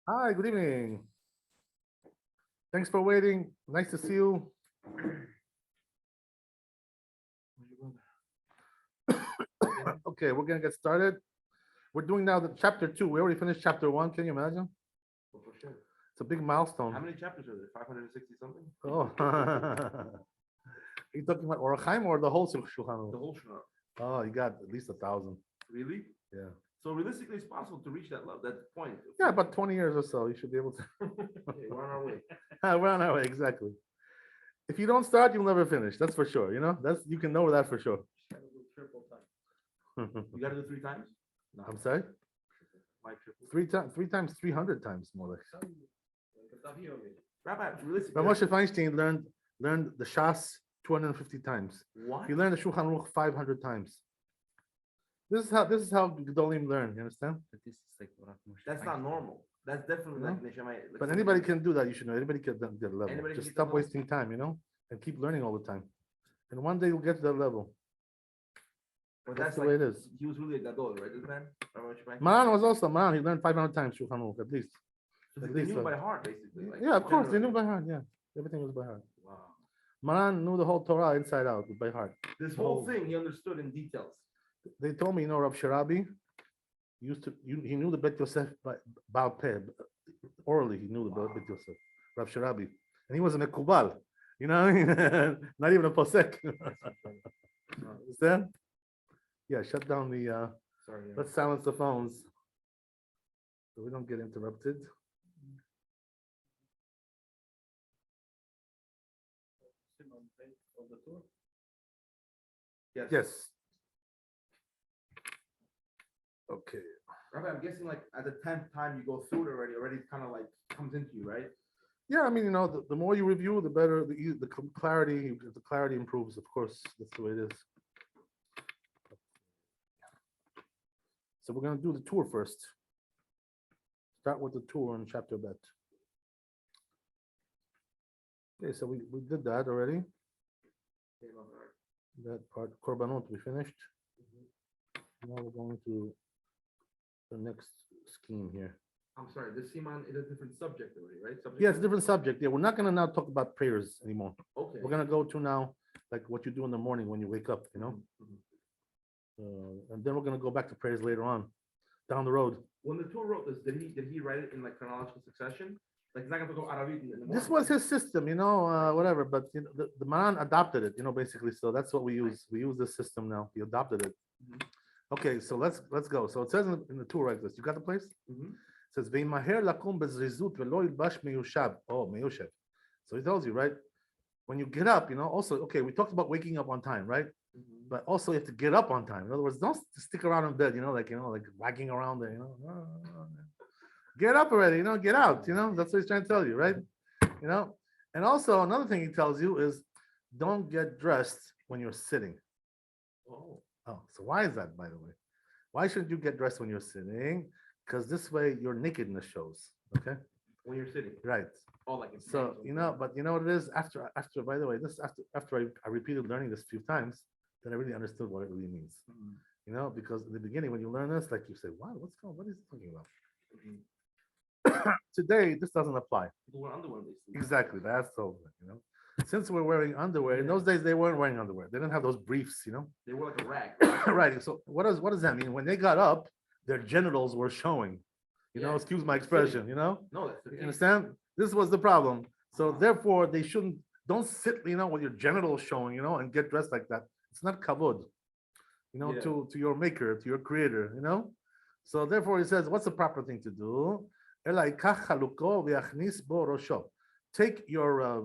Hi, good evening. Thanks for waiting. Nice to see you. Okay, we're gonna get started. We're doing now the chapter 2. We already finished chapter 1. Can you imagine? Oh, for sure. It's a big How milestone. many chapters are there? 560 something? Oh, are you talking about Orachaim or the whole Shulchan The Aruch? whole Shulchan. Oh, you got at least 1,000. Really? Yeah. So realistically, it's possible to reach that level, that point. Yeah, about 20 years or so. You should be able to. Okay, we're on our way. We're on our way, exactly. If you don't start, you'll never finish. That's for sure. That's you can know that for sure. You got to do 3 times? No, I'm sorry. my triple. 3 times, 300 times more like. Rabbi, realistically. But Moshe Feinstein learned the Shas 250 times. What? He learned the Shulchan Aruch 500 times. This is how Gedolim learn. You understand? That's not normal. That's definitely like Neshama. Like But something anybody like- can do that. You should know. Anybody can get a level. Anybody can Just get that stop level. wasting time, and keep learning all the time. And one day you'll get to that level. But That's that's the like, way it is. he was really a gadol, right? This man? Rabbi Moshe Feinstein? Maran was also Maran. He learned 500 times Shulchan Aruch at least. So at they least knew so. by heart, basically. Like, Yeah, of course they knew generally. by heart. Yeah, everything was by heart. Wow. Maran knew the whole Torah inside out by heart. This whole thing he understood in details. They told me, Rav Sharabi he knew the Bet Yosef by Baal Peh, orally. He knew the Bet Yosef, Rav Sharabi, and he was a Mekubal. Not even a posek. Understand? Yeah, shut down the. Sorry. Yeah. Let's silence the phones so we don't get interrupted. Yes. Yes. Okay. Rabbi, I'm guessing like at the 10th time you go through it already kind of like comes into you, right? Yeah, I mean, the more you review, the better the clarity improves. Of course, that's the way it is. So we're going to do the tour first. Start with the tour in chapter Bet. Okay, so we did that already. That part, Korbanot, we finished. Now we're going to the next scheme here. I'm sorry, this Siman is a different subject already, right? Subject Yeah, it's a different subject. Yeah, we're not going to now talk about prayers anymore. Okay. We're going to go to now, like what you do in the morning when you wake up, and then we're going to go back to prayers later on, down the road. When the Torah wrote this, did he write it in like chronological succession? Like he's not gonna go Arabic in the morning. This was his system, whatever. But the Maran adopted it, basically. So that's what we use. We use this system now. He adopted it. Okay, so let's go. So it says in the tour like this. You got the place? It says "Veimaher lakum bezrizut velo yilbash meyushab." Oh, meyushev. So he tells you, right? When you get up, also, okay, we talked about waking up on time, right? But also you have to get up on time. In other words, don't stick around in bed, like wagging around there, Get up already, get out, that's what he's trying to tell you, right? And also another thing he tells you is don't get dressed when you're sitting. Oh, so why is that, by the way? Why shouldn't you get dressed when you're sitting? Because this way your nakedness shows, okay? When you're sitting. Right. Oh, like it's So, but you know what it is? After, by the way, after I repeated learning this a few times, then I really understood what it really means. Because in the beginning, when you learn this, like you say, wow, what is he talking about? Today, this doesn't apply. People wear underwear, basically. Exactly, that's over. Since we're wearing underwear, in those days they weren't wearing underwear. They didn't have those briefs, They were like a rag. Right. So what does that mean? When they got up, their genitals were showing. Excuse my expression. No, that's the You case. understand? This was the problem. So therefore, they don't sit, with your genitals showing, and get dressed like that. It's not kavod, to your maker, to your creator, So therefore, he says, what's the proper thing to do? Take your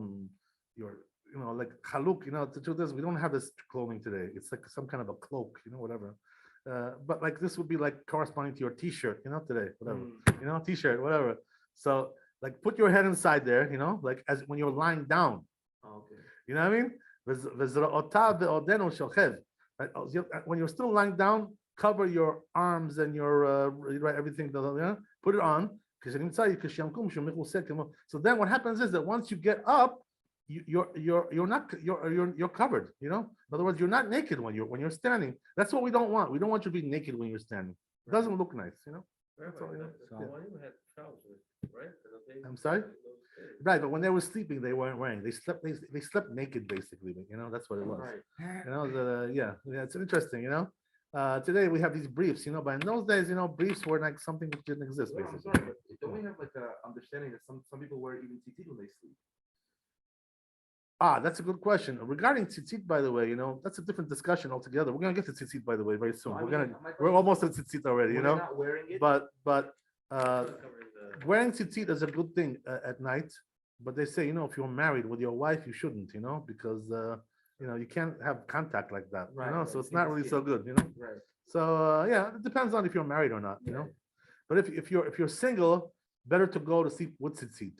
like chaluk, to do this. We don't have this clothing today. It's like some kind of a cloak, whatever. But like this would be like corresponding to your t-shirt, today, whatever, t-shirt, whatever. So like put your head inside there, like as when you're lying down. Okay. You know what I mean? Right? When you're still lying down, cover your arms and your everything. Put it on. So then what happens is that once you get up, you're covered. In other words, you're not naked when you're standing. That's what we don't want. We don't want you to be naked when you're standing. It doesn't look nice. So why you had trousers? I'm sorry? Right, but when they were sleeping, they weren't wearing. They slept naked, basically. That's what it was. Right. Yeah, it's interesting. Today we have these briefs. But in those days, briefs were like something that didn't exist, Well, I'm basically. sorry, but don't we have like a understanding that some people wear even tzitzit when they sleep? That's a good question. Regarding tzitzit, by the way, that's a different discussion altogether. We're gonna get to tzitzit, by the way, very soon. No, I We're mean, gonna my we're question almost at tzitzit already, When they're not wearing it. But wearing tzitzit is a good thing at night. But they say, if you're married with your wife, you shouldn't, because you can't have contact like that, Right, So right. it's not really so good, Right. So it depends on if you're married or not, Yeah. But if you're single, better to go to sleep with tzitzit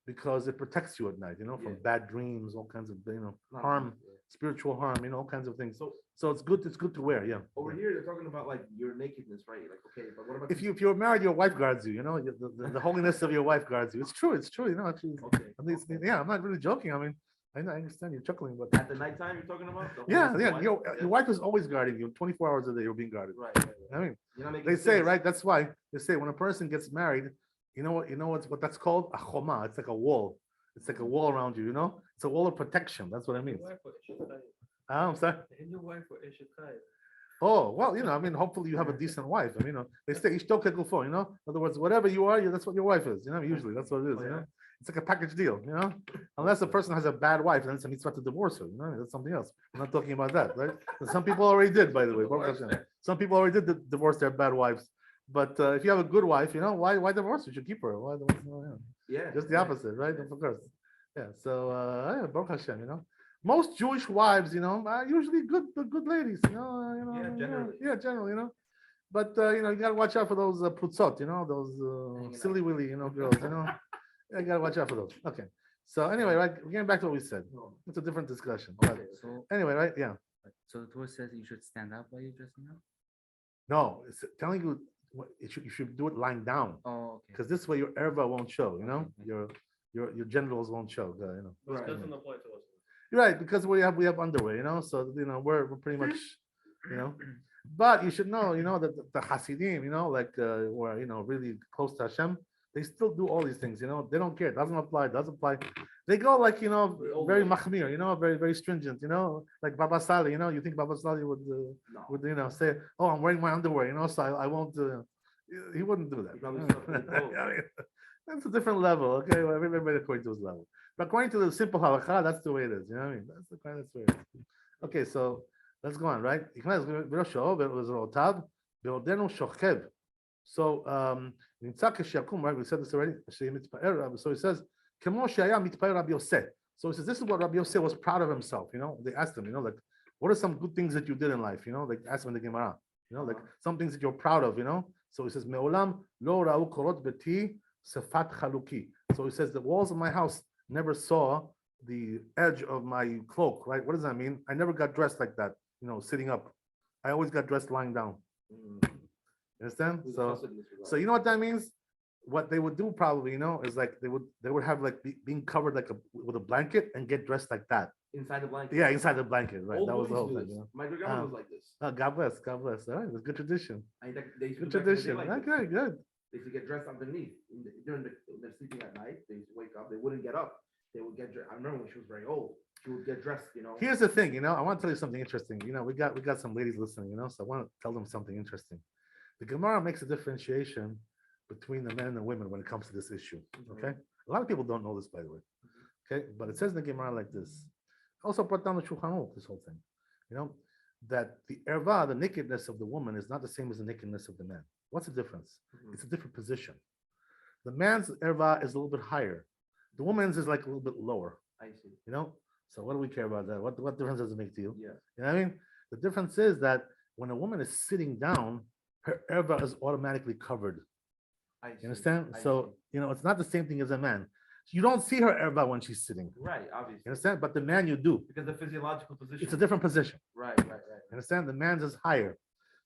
because it protects you at night, from Yeah. bad dreams, all kinds of Not harm, nice, yeah. spiritual harm, all kinds of things. So So it's good to wear, yeah. over Yeah. here they're talking about like your nakedness, right? Like, okay, but what about If you're married, your wife guards you. The holiness of your wife guards you. It's true. Actually, Okay. at least, yeah. I'm not really joking. I mean, I understand you're chuckling, but At the nighttime you're talking about? The yeah, holiness of yeah. life? Your wife is always guarding you. 24 hours a day, you're being guarded. Right, right, I right. mean, You're not making they say, sense. right? That's why they say when a person gets married, what that's called? A choma. It's like a wall. It's like a wall around you. It's a wall of protection. That's what I mean. I'm sorry. Your wife or Eshekai. Oh, well, I mean, hopefully you have a decent wife. I mean, they say ishto kegufo, In other words, whatever you are, that's what your wife is. Usually that's what it is. It's like a package deal. Unless the person has a bad wife, then it's a mitzvah to divorce her. That's something else. I'm not talking about that, right? And some people already did, by the way. Baruch Hashem. Some people already did divorce their bad wives. But if you have a good wife, why divorce? You should keep her. Why divorce? Yeah. Just the opposite, right? Of course. Yeah. So yeah, Baruch Hashem, most Jewish wives, are usually good ladies, Yeah, generally. Yeah, generally, But you gotta watch out for those prutzot, those Hanging out. silly willy, girls, Yeah, you gotta watch out for those. Okay. So anyway, right, getting back to what we said. It's a different discussion. But Okay. So, anyway, right? Yeah. so the Torah says you should stand up while you're dressing up? No, it's telling you you should do it lying down Oh, okay. because this way your erva won't show, Okay. your genitals won't show. Right. Doesn't apply to us. Right, because we have underwear, so we're pretty much, but you should know, that the Hasidim, like who are really close to Hashem, they still do all these things, they don't care, it doesn't apply. They go like, very machmir, very, very stringent, like Baba Sali, you think Baba Sali would say, oh, I'm wearing my underwear, so I won't, he wouldn't do that. He probably stuck with the I mean, that's a different level, okay? Well, everybody according to his level. But according to the simple halakha, that's the way it is. You know what I mean? That's the way it is. Okay, so let's go on, right? So right? We said this already. So he says, so he says, this is what Rabbi Yosef was proud of himself. They asked him, like, what are some good things that you did in life? Like ask him in the Gemara. Like some things that you're proud of. So he says, Me'olam lo ra'u korot beti sefat chaluki. So he says, the walls of my house never saw the edge of my cloak, right? What does that mean? I never got dressed like that, sitting up. I always got dressed lying down. You understand? So you know what that means? What they would do probably, is like they would have like being covered like with a blanket and get dressed like that. Inside the blanket. Yeah, inside the blanket, right? Old That was the whole movies thing. do this. My grandma was like this. Oh, God bless, God bless. All right, it was good tradition. They used to Good do back in the day tradition. like this. Okay, good. They used to get dressed underneath. When they're sleeping at night, they used to wake up. They wouldn't get up. They would get dressed. I remember when she was very old. She would get dressed, Here's the thing, I want to tell you something interesting. We got some ladies listening, so I want to tell them something interesting. The Gemara makes a differentiation between the men and the women when it comes to this issue. Okay, a lot of people don't know this, by the way. Okay, but it says in the Gemara like this. Also brought down the Shulchan Aruch, this whole thing. That the erva, the nakedness of the woman, is not the same as the nakedness of the man. What's the difference? It's a different position. The man's erva is a little bit higher. The woman's is like a little bit lower. I see. So what do we care about that? What difference does it make to you? Yeah. You know what I mean? The difference is that when a woman is sitting down, her erva is automatically covered. I You see. understand? I So, it's not the same thing as a man. You don't see her erva when she's sitting. see. Right, You obviously. understand? But the man you do. Because the physiological position. It's a different position. Right. You understand? The man's is higher.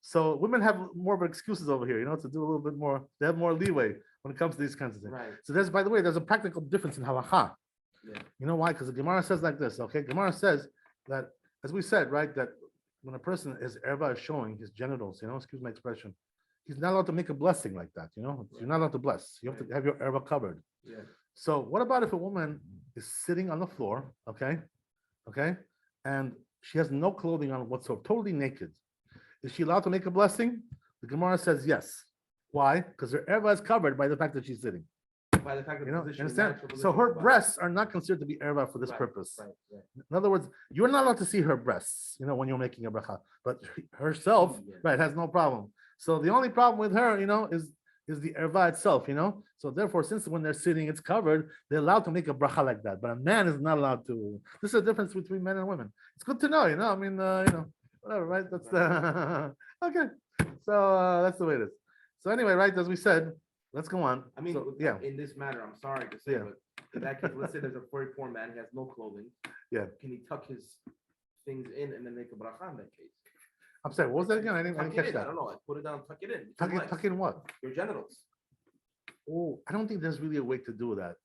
So women have more of excuses over here, to do a little bit more. They have more leeway when it comes to these kinds of things. Right. So by the way, there's a practical difference in halacha. Yeah. You know why? Because the Gemara says like this, okay? Gemara says that, as we said, right, that when a person is erva is showing his genitals, excuse my expression, he's not allowed to make a blessing like that, You're not allowed to bless. You have to have your erva covered. Yeah. So what about if a woman is sitting on the floor, okay, and she has no clothing on whatsoever, totally naked? Is she allowed to make a blessing? The Gemara says yes. Why? Because her erva is covered by the fact that she's sitting. By the fact that You know, position, understand? natural So position her of the body. breasts are not considered to be erva for this Right, purpose. Right, right. In other words, you're not allowed to see her breasts, you know, when you're making a bracha. But herself, Yeah. right, has no problem. So the only problem with her, you know, is the erva itself, you know. So therefore, since when they're sitting, it's covered, they're allowed to make a bracha like that. But a man is not allowed to. This is the difference between men and women. It's good to know, you know. I mean, you know, whatever, right? That's the okay. So that's the way it is. So anyway, right, as we said, let's go on. I mean, So, yeah. in this matter, I'm sorry to say, Yeah. but in that case, let's say there's a very poor man, he has no clothing. Yeah. Can he tuck his things in and then make a bracha in that case? I'm sorry, what was that again? I didn't Tuck it catch in, I that. don't know, like put it down, tuck it in. Tuck between in, legs, tuck in what? Your genitals. Oh, I don't think there's really a way to do that.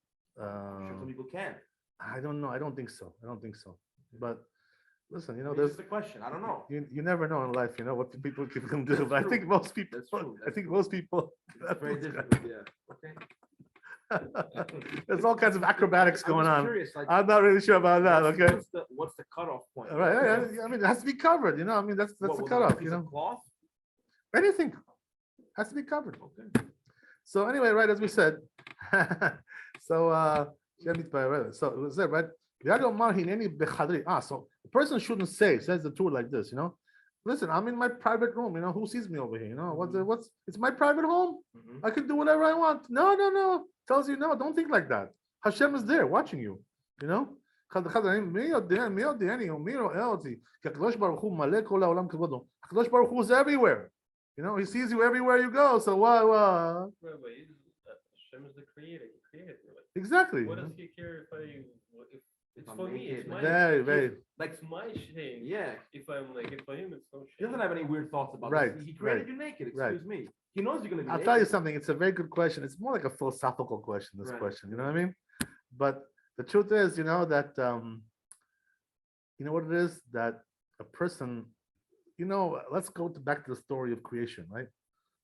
I'm sure some people can. I don't know. I don't think so. I don't think so. But listen, you know, It's there's just a question, I don't know. you never know in life, you know, what people can do. But I true. think most people, That's true, I that's think true. most people, It's very difficult, yeah, okay. there's all kinds of acrobatics I'm going just on. curious, like, I'm not really sure about that. what's- Okay, What's the cutoff point? all right. I mean, it has to be covered. You know, I mean, that's What, the with a cutoff. piece You of know, Cloth? anything has to be covered. Okay. So anyway, right as we said, so so it was there, right? So the person shouldn't say, says the Torah like this, you know. Listen, I'm in my private room, you know, who sees me over here? You know, what's it's my private home. Mhm. I can do whatever I want. No. Tells you no, don't think like that. Hashem is there watching you, you know. Akadosh Baruch Hu is everywhere. You know, he sees you everywhere you go. So why? Rabbi, Hashem is the creator. He created me. Like, Exactly. what does he care if it's I'm for me? naked, It's my Very. like it's my shame. Yeah, If I'm like it for him, it's no he shame. doesn't have any weird thoughts about Right, this. He created right, you naked, right. excuse me. He knows you're gonna be I'll naked. tell you something. It's a very good question. It's more like a philosophical question. This Right. question, you know what I mean? But the truth is, you know that you know what it is that a person, you know, let's go back to the story of creation, right?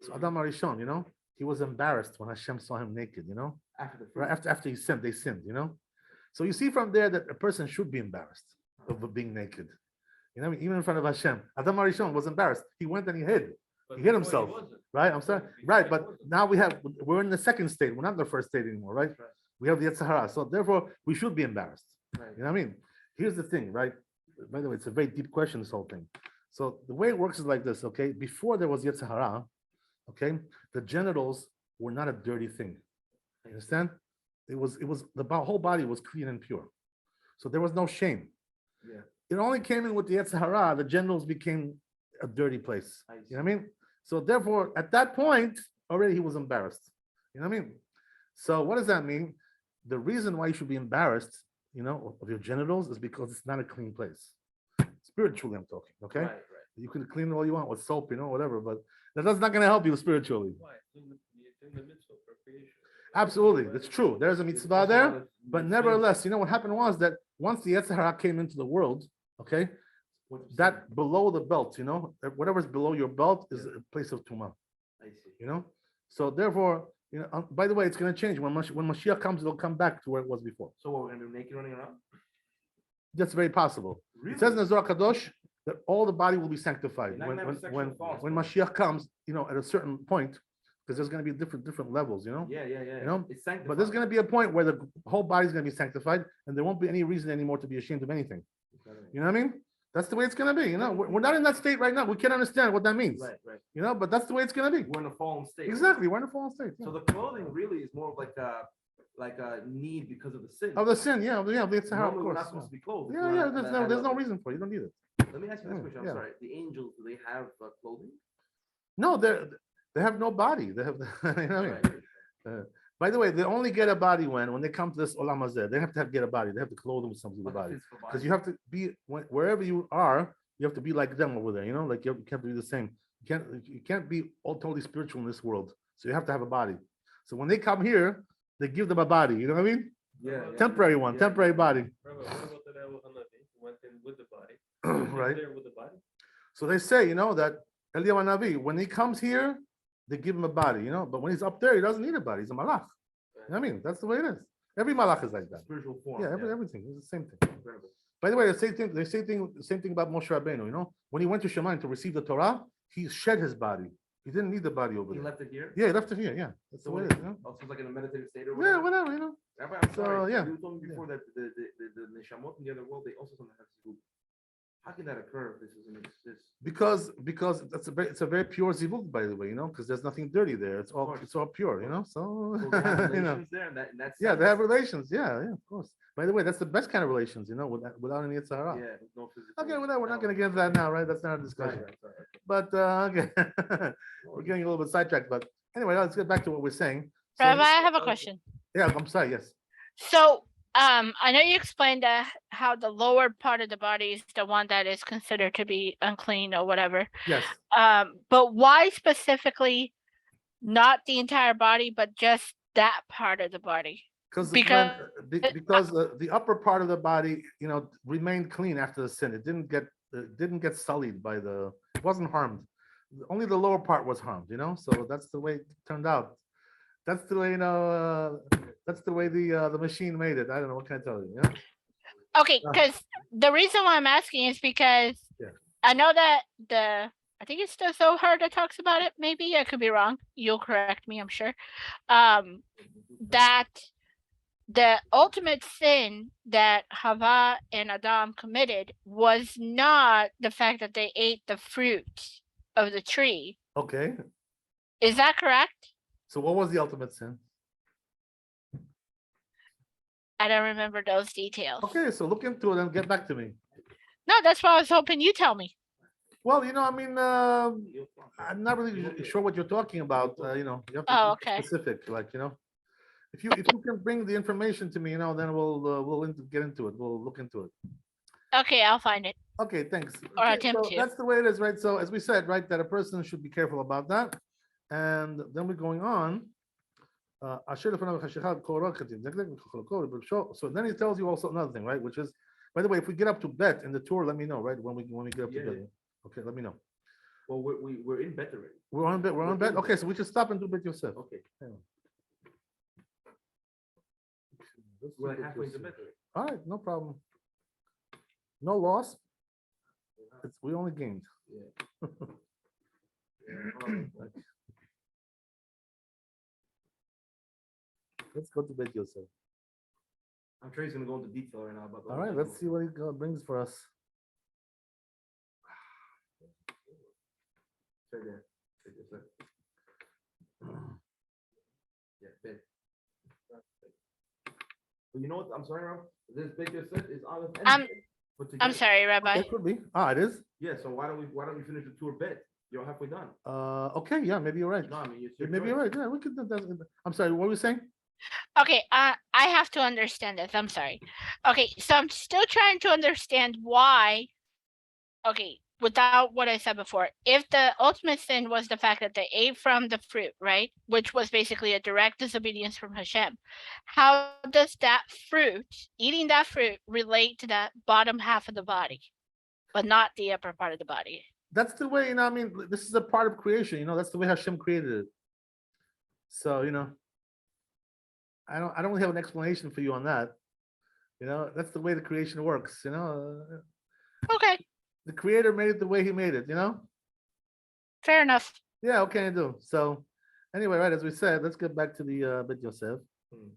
So Adam Arishon, you know, he was embarrassed when Hashem saw him naked, you know, After the right after he sinned, they sinned, you know. So you see from there that a person should be embarrassed of being naked, you know, what I mean? Even in front of Hashem. Adam Arishon was embarrassed. He went and he hid. But He hit before himself. wasn't. Right, I'm sorry. Before Right, he but wasn't. now we're in the second state. We're not in the first state anymore, right? Right. We have the Yetzer Hara. So therefore, we should be embarrassed. Right. You know what I mean? Here's the thing, right? By the way, it's a very deep question, this whole thing. So the way it works is like this, okay? Before there was Yetzer Hara, okay, the genitals were not a dirty thing. You understand? It was whole body was clean and pure. So there was no shame. Yeah. It only came in with the Yetzer Hara, the genitals became a dirty place. I You know what I mean? So therefore, at that point, already he was embarrassed. You know what I mean? So what does that mean? The reason why you should be embarrassed, you know, of your genitals is because it's not a clean place. Spiritually, I'm talking, okay? Right, right. You can clean it all you want with soap, you know, whatever, but that's not going to help you spiritually. Why? It's in the midst of procreation. Absolutely, that's true. There's a It's mitzvah also there, not a- but nevertheless, you know what happened was that once the Yetzer Hara came into the world, okay, that below the belt, you know, whatever's below your belt is a place of tumah, I see. you know. So therefore, you know, by the way, it's going to change when Mashiach comes. It'll come back to where it was before. So what, we're gonna be naked running around? That's very possible. Really? It says in the Zohar Kadosh that all the body will be sanctified You're not when gonna have sexual when thoughts, when right? Mashiach comes. You know, at a certain point, because there's going to be different levels. You know, Yeah. You know, It's sanctified. but there's going to be a point where the whole body is going to be sanctified, and there won't be any reason anymore to be ashamed of anything. You know what I mean? That's the way it's going to be. You know, we're not in that state right now. We can't understand what that means. Right, right. You know, but that's the way it's going to be. We're in a fallen state. Exactly, we're in a fallen state. Yeah. So the clothing really is more of like a need because of the sin. Of the sin, yeah, the Yetzer Hara, of Normally we're course. not supposed to be clothed. Yeah, We're yeah. not There's at no that level. reason for it. You don't need it. Let me ask you this question. I'm Yeah. sorry. The angels, do they have clothing? No, they have no body. They have, you know what I mean? Right. By the way, they only get a body when they come to this olam hazeh. They have to get a body. They have to clothe them with something with the Like a body, physical because body. you have to be wherever you are. You have to be like them over there. You know, like you have to be the same. You can't be all totally spiritual in this world. So you have to have a body. So when they come here, they give them a body. You know what I mean? Yeah. Temporary one, Yeah. temporary body. Rabbi, what about the Eliyahu Hanavi who went in with the body? He was Right. there with the body. So they say, you know, that Eliyahu Hanavi, when he comes here, they give him a body, you know, but when he's up there, he doesn't need a body. He's a malach. You know what I mean? That's the way it is. Every malach is like that. Spiritual form. Yeah, everything is the same thing. Incredible. By the way, the same thing about Moshe Rabbeinu. You know, when he went to Shemayim to receive the Torah, he shed his body. He didn't need the body over He there. left it here. Yeah, he left it here. Yeah, that's the So way what it is. You know? Also, like in a meditative state or Yeah, whatever. whatever. You know. Rabbi, I'm So, sorry. yeah. You told me before that the neshamot in the other world, they also sometimes have zivug. How can that occur if this isn't exist? Because it's a very pure zivug, by the way. You know, because there's nothing dirty there. It's all pure. You know. So So they have you know. relations there, and that's Yeah, they have relations. Yeah, of course. By the way, that's the best kind of relations. You know, without any Sahara. Yeah, no physical. Okay, whatever. We're not going to get into that now, right? That's not a discussion. Right. But okay, we're getting a little bit sidetracked. But anyway, let's get back to what we're saying. So- Rabbi, I have a question. Yeah, I'm sorry. Yes. So, I know you explained how the lower part of the body is the one that is considered to be unclean or whatever. Yes. But why specifically not the entire body, but just that part of the body? Because Because- the upper part of the body, you know, remained clean after the sin. It didn't get sullied by it wasn't harmed. Only the lower part was harmed, you know. So that's the way it turned out. That's the way, you know. That's the way the machine made it. I don't know what can I tell you. Yeah. Okay, because the reason why I'm asking is because Yeah. I know that I think it's the Zohar that talks about it. Maybe I could be wrong. You'll correct me, I'm sure. That the ultimate sin that Hava and Adam committed was not the fact that they ate the fruit of the tree. Okay. Is that correct? So what was the ultimate sin? I don't remember those details. Okay, so look into it and get back to me. No, that's why I was hoping you tell me. Well, you know, I mean, I'm not really sure what you're talking about. You know, you have to Oh, be okay. specific, like, you know, if you can bring the information to me, you know, then we'll get into it. We'll look into it. Okay, I'll find it. Okay, thanks. Or Okay, attempt so to. that's the way it is, right? So as we said, right, that a person should be careful about that. And then we're going on. So then he tells you also another thing, right? Which is, by the way, if we get up to bet in the tour, let me know, right? When we get up to Yeah, bet. yeah. Okay, let me know. Well, we're in bed already. We're on bet. We're on bet. Okay, so we should stop and do bet Yosef. Okay. Let's do We're like Bet halfway to Yosef. bed already. All right, no problem. No loss. We only gained. Yeah. Let's go to Bet Yosef. I'm sure he's gonna go into detail right now about. All right, let's see what he brings for us. Right there. Right there, sir. Yeah, bed. But you know what? I'm sorry, Rob. This big set is on the I'm end. I'm sorry, Rabbi. That could be. It is. Yeah. So why don't we finish the tour bed? You're halfway done. Okay, yeah, maybe you're right. No, I mean it's your Maybe you're choice. right. Yeah, we could. I'm sorry. What were you saying? Okay, I have to understand this. I'm sorry. Okay, so I'm still trying to understand why. Okay, without what I said before, if the ultimate sin was the fact that they ate from the fruit, right, which was basically a direct disobedience from Hashem, how does that fruit, eating that fruit, relate to that bottom half of the body, but not the upper part of the body? That's the way. You know, I mean, this is a part of creation. You know, that's the way Hashem created it. So you know, I don't really have an explanation for you on that. You know, that's the way the creation works. You know, Okay, the Creator made it the way He made it. You know. fair enough. Yeah. Okay, I do. So anyway, right as we said, let's get back to the Bet Yosef. Okay.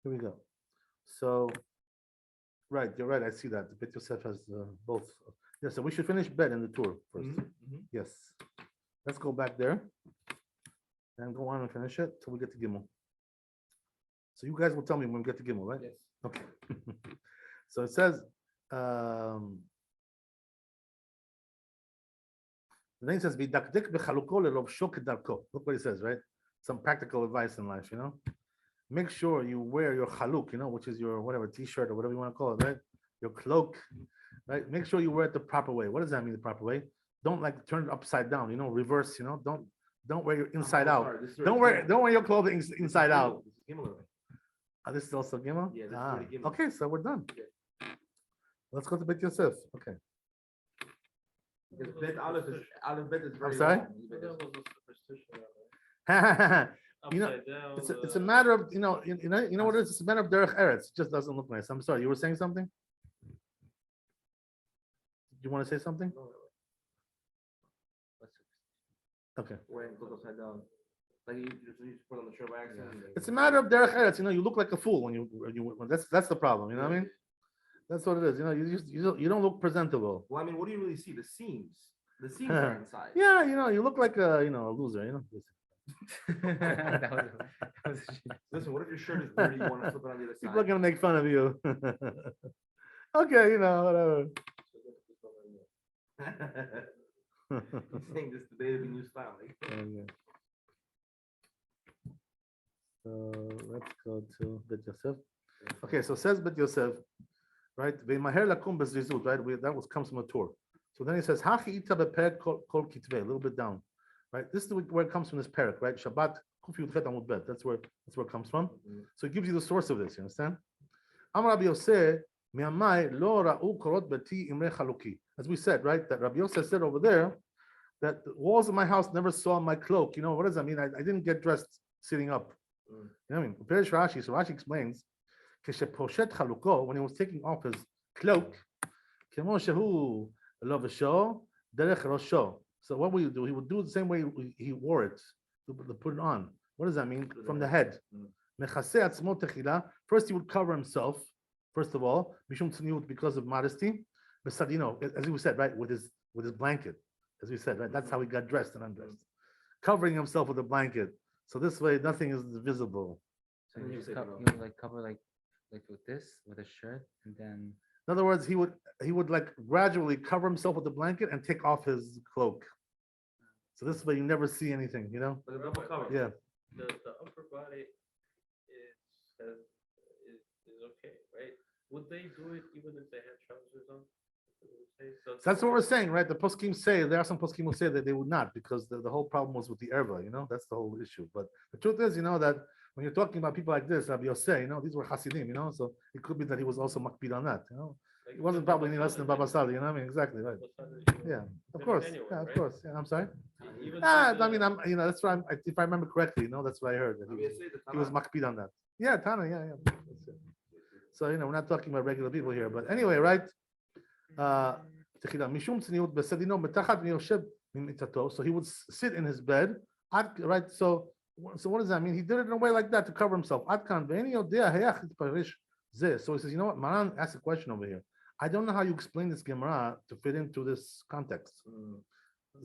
Here we go. So, right, you're right. I see that. The Bet Yosef has both. Yeah, so we should finish bet in the tour first. Yes. Let's go back there and go on and finish it till we get to Gimel. So you guys will tell me when we get to Gimel, right? Yes. Okay. So it says, the name says, "B'dakdik b'chaluko lelovsho kedarko." Look what it says, right? Some practical advice in life, you know. make sure you wear your chaluk, which is your whatever t-shirt or whatever you want to call it, right? Your cloak, right? Make sure you wear it the proper way. What does that mean, the proper way? Don't like turn it upside down, reverse, don't wear your inside out. Sorry, this is Don't already wear your clothing inside out. This is Gimel already. This is also Gimel? Yeah, this is already Gimel. Okay, so we're done. Yeah. Let's go to Bet Yosef. Okay. Because Bet Aleph Bet is very sorry? long. What the hell was the superstition? Upside down. It's a matter of, you know what it is? It's a matter of derech eretz. It just doesn't look nice. I'm sorry. You were saying something? Do you want to say something? Okay. Wearing clothes upside down. Like you just put on the shirt by accident. It's a matter of derech eretz. You look like a fool when that's the problem. You know what I mean? That's what it is. You don't look presentable. Well, I mean, what do you really see? The seams. The seams are inside. Yeah, you look like a loser. That was Listen, what if your shirt is dirty? You want to flip it on the other side? People are gonna make fun of you. Okay, whatever. He's saying this today to be new style. Okay. So let's go to Bet Yosef. Okay, so says Bet Yosef, right? Right? That comes from a tour. So then he says, Hachi ita beperet kol kitvei, a little bit down. Right? This is where it comes from, this parak, right? Shabbat kuf yudchet amud bet. That's where it comes from. So it gives you the source of this, you understand? Amar Rabbi Yosef, mi'amai lo ra'u korot beti imre chaluki. As we said, right? That Rabbi Yosef said over there that the walls of my house never saw my cloak. What does that mean? I didn't get dressed sitting up. You know what I mean? Perish Rashi, so Rashi explains, כשפושט חלוקו, when he was taking off his cloak, כמו שהוא לבשו דרך ראשו. So what would you do? He would do it the same way he wore it, to put it on. What does that mean? From the head. מכסה עצמו תחילה. First he would cover himself, first of all, משום צניעות, because of modesty. As we said, right, with his blanket, as we said, right, that's how he got dressed and undressed, covering himself with a blanket. So this way, nothing is visible. So you just cover like with this, with a shirt, and then. In other words, he would like gradually cover himself with the blanket and take off his cloak. So this way, you never see anything. Like a double cover. Yeah. The upper body is okay, right? Would they do it even if they had trousers on? That's what we're saying, right? The poskim say, there are some poskim who say that they would not, because the whole problem was with the erva, that's the whole issue. But the truth is, that when you're talking about people like this, Rabbi Yosef, these were Hasidim, so it could be that he was also makbid on that, He wasn't probably any less than Baba Sali, you know what I mean? Exactly, right. Yeah, of course. Yeah, of course. Yeah, I'm sorry. I mean, that's what if I remember correctly, that's what I heard. That he was makbid on that. Yeah, Tana, yeah. That's it. So, we're not talking about regular people here, but anyway, right? So he would sit in his bed, right? So what does that mean? He did it in a way like that to cover himself. So he says, you know what? Maran asked a question over here. I don't know how you explain this Gemara to fit into this context.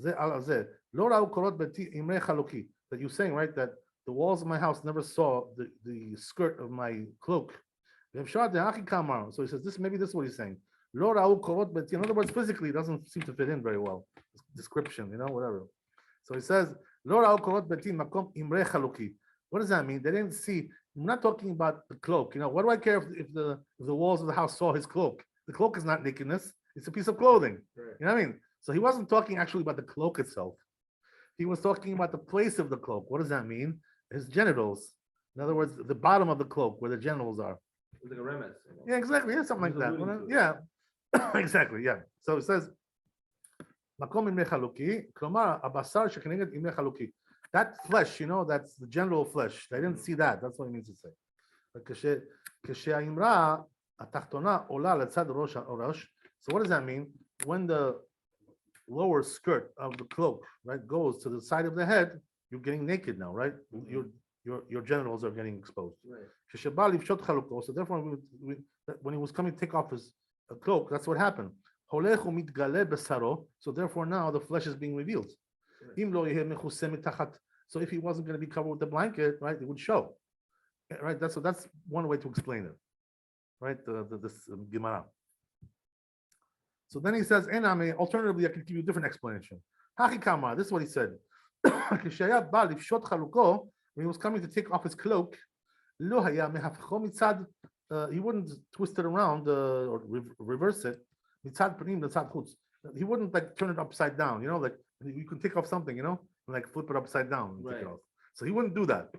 That you're saying, right, that the walls of my house never saw the skirt of my cloak. So he says, maybe this is what he's saying. In other words, physically, it doesn't seem to fit in very well. Description, whatever. So he says, what does that mean? They didn't see. I'm not talking about the cloak. What do I care if the walls of the house saw his cloak? The cloak is not nakedness. It's a piece of clothing. Right. You know what I mean? So he wasn't talking actually about the cloak itself. He was talking about the place of the cloak. What does that mean? His genitals. In other words, the bottom of the cloak where the genitals are. It's like a remez. Yeah, exactly. Yeah, something like that. Yeah. Exactly, yeah. So it says, that flesh, that's the general flesh. They didn't see that. That's what it means to say. So what does that mean? When the lower skirt of the cloak, right, goes to the side of the head, you're getting naked now, right? Your genitals are getting exposed. Right. So therefore, when he was coming to take off his cloak, that's what happened. So therefore now the flesh is being revealed. So if he wasn't going to be covered with the blanket, right, it would show. Right, that's one way to explain it. Right, this Gemara. So then he says, alternatively, I can give you a different explanation. This is what he said. When he was coming to take off his cloak, לא היה מהפכו מצד, he wouldn't twist it around or reverse it, מצד פנים לצד חוץ. He wouldn't like turn it upside down, like you can take off something, and like flip it upside down and take it Right. off. So he wouldn't do that.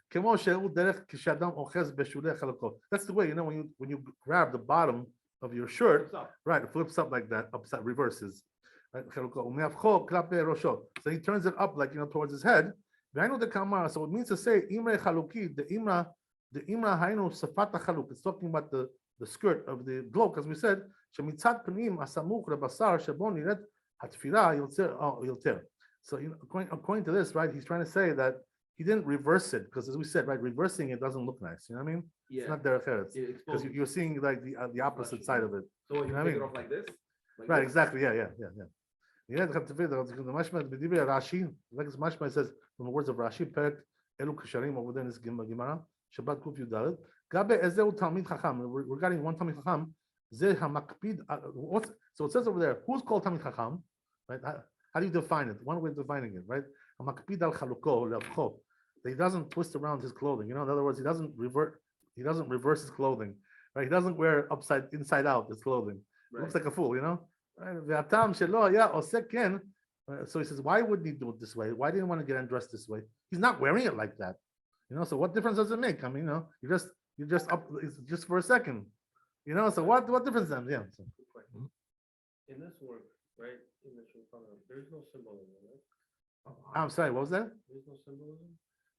כמו שהוא דרך כשאדם אוחז בשולי חלקו. That's the way, when you grab the bottom of your shirt, What's up? right, it flips up like that, upside reverses. Right? ומהפכו כלפי ראשו. So he turns it up like towards his head. והיינו דקאמר, so it means to say, אימרה חלוקי, the imra היינו שפת החלוק. It's talking about the skirt of the cloak, as we said, שמצד פנים הסמוך לבשר שבו נראית התפילה יותר. So according to this, right, he's trying to say that he didn't reverse it, because as we said, right, reversing it doesn't look nice. You know what I mean? Yeah. It's not derech eretz, It because exposes. you're seeing like the opposite side of it. So you know what I take it mean? off like this? Like Right, this? exactly. Yeah. Yeah, the Mashma, Rashi, like Mashma says from the words of Rashi, Perek Elu Kasharim over there in this Gemara, Shabbat Kuf Yudalet. Gabe Ezeu Talmid Chacham. Regarding one Talmid Chacham, Zeh HaMakpid. So it says over there, who's called Talmid Chacham? Right? How do you define it? One way of defining it, right? HaMakpid al Chaluko Levcho. He doesn't twist around his clothing. In other words, he doesn't reverse his clothing. Right? He doesn't wear inside out his clothing. He looks like a fool, Right? So he says, why wouldn't he do it this way? Why didn't he want to get undressed this way? He's not wearing it like that. So what difference does it make? I mean, you're just up, it's just for a second. So what difference then? Yeah. So, Good question. In this work, right, in the Shulchan Aruch, there's no symbolism, right? I'm sorry, what was that? There's no symbolism?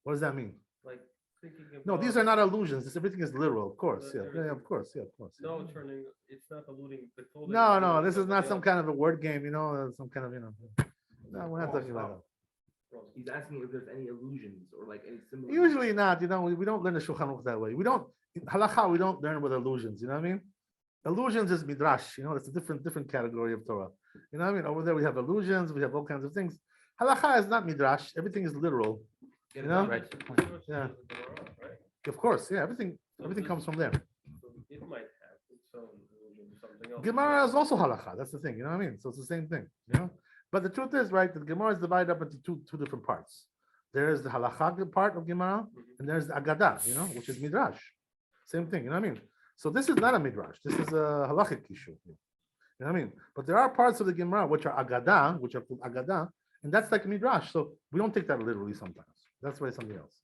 What does that mean? Like thinking about. No, these are not illusions. Everything is literal, of course. Yeah, of course. No, it's not alluding the clothing. No, this is not some kind of a word game, some kind of, no, we're not talking about that. He's asking if there's any illusions or like any symbolism. Usually not, we don't learn the Shulchan Aruch that way. We don't, in halakha, we don't learn with illusions, you know what I mean? Illusions is midrash, it's a different category of Torah. You know what I mean? Over there we have illusions, we have all kinds of things. Halakha is not midrash, everything is literal. Get You it know? done. Right. Yeah. Right? Of course, yeah, everything comes from there. So it might have its own illusion, something else. Gemara is also halakha, that's the thing, you know what I mean? So it's the same thing, But the truth is, right, the Gemara is divided up into two different parts. There is the halakha part of Gemara, and there's the Agadah, which is midrash. Same thing, you know what I mean? So this is not a midrash. This is a halachic issue. You know what I mean? But there are parts of the Gemara which are Agadah, called Agadah, and that's like midrash. So we don't take that literally sometimes. That's why it's something else.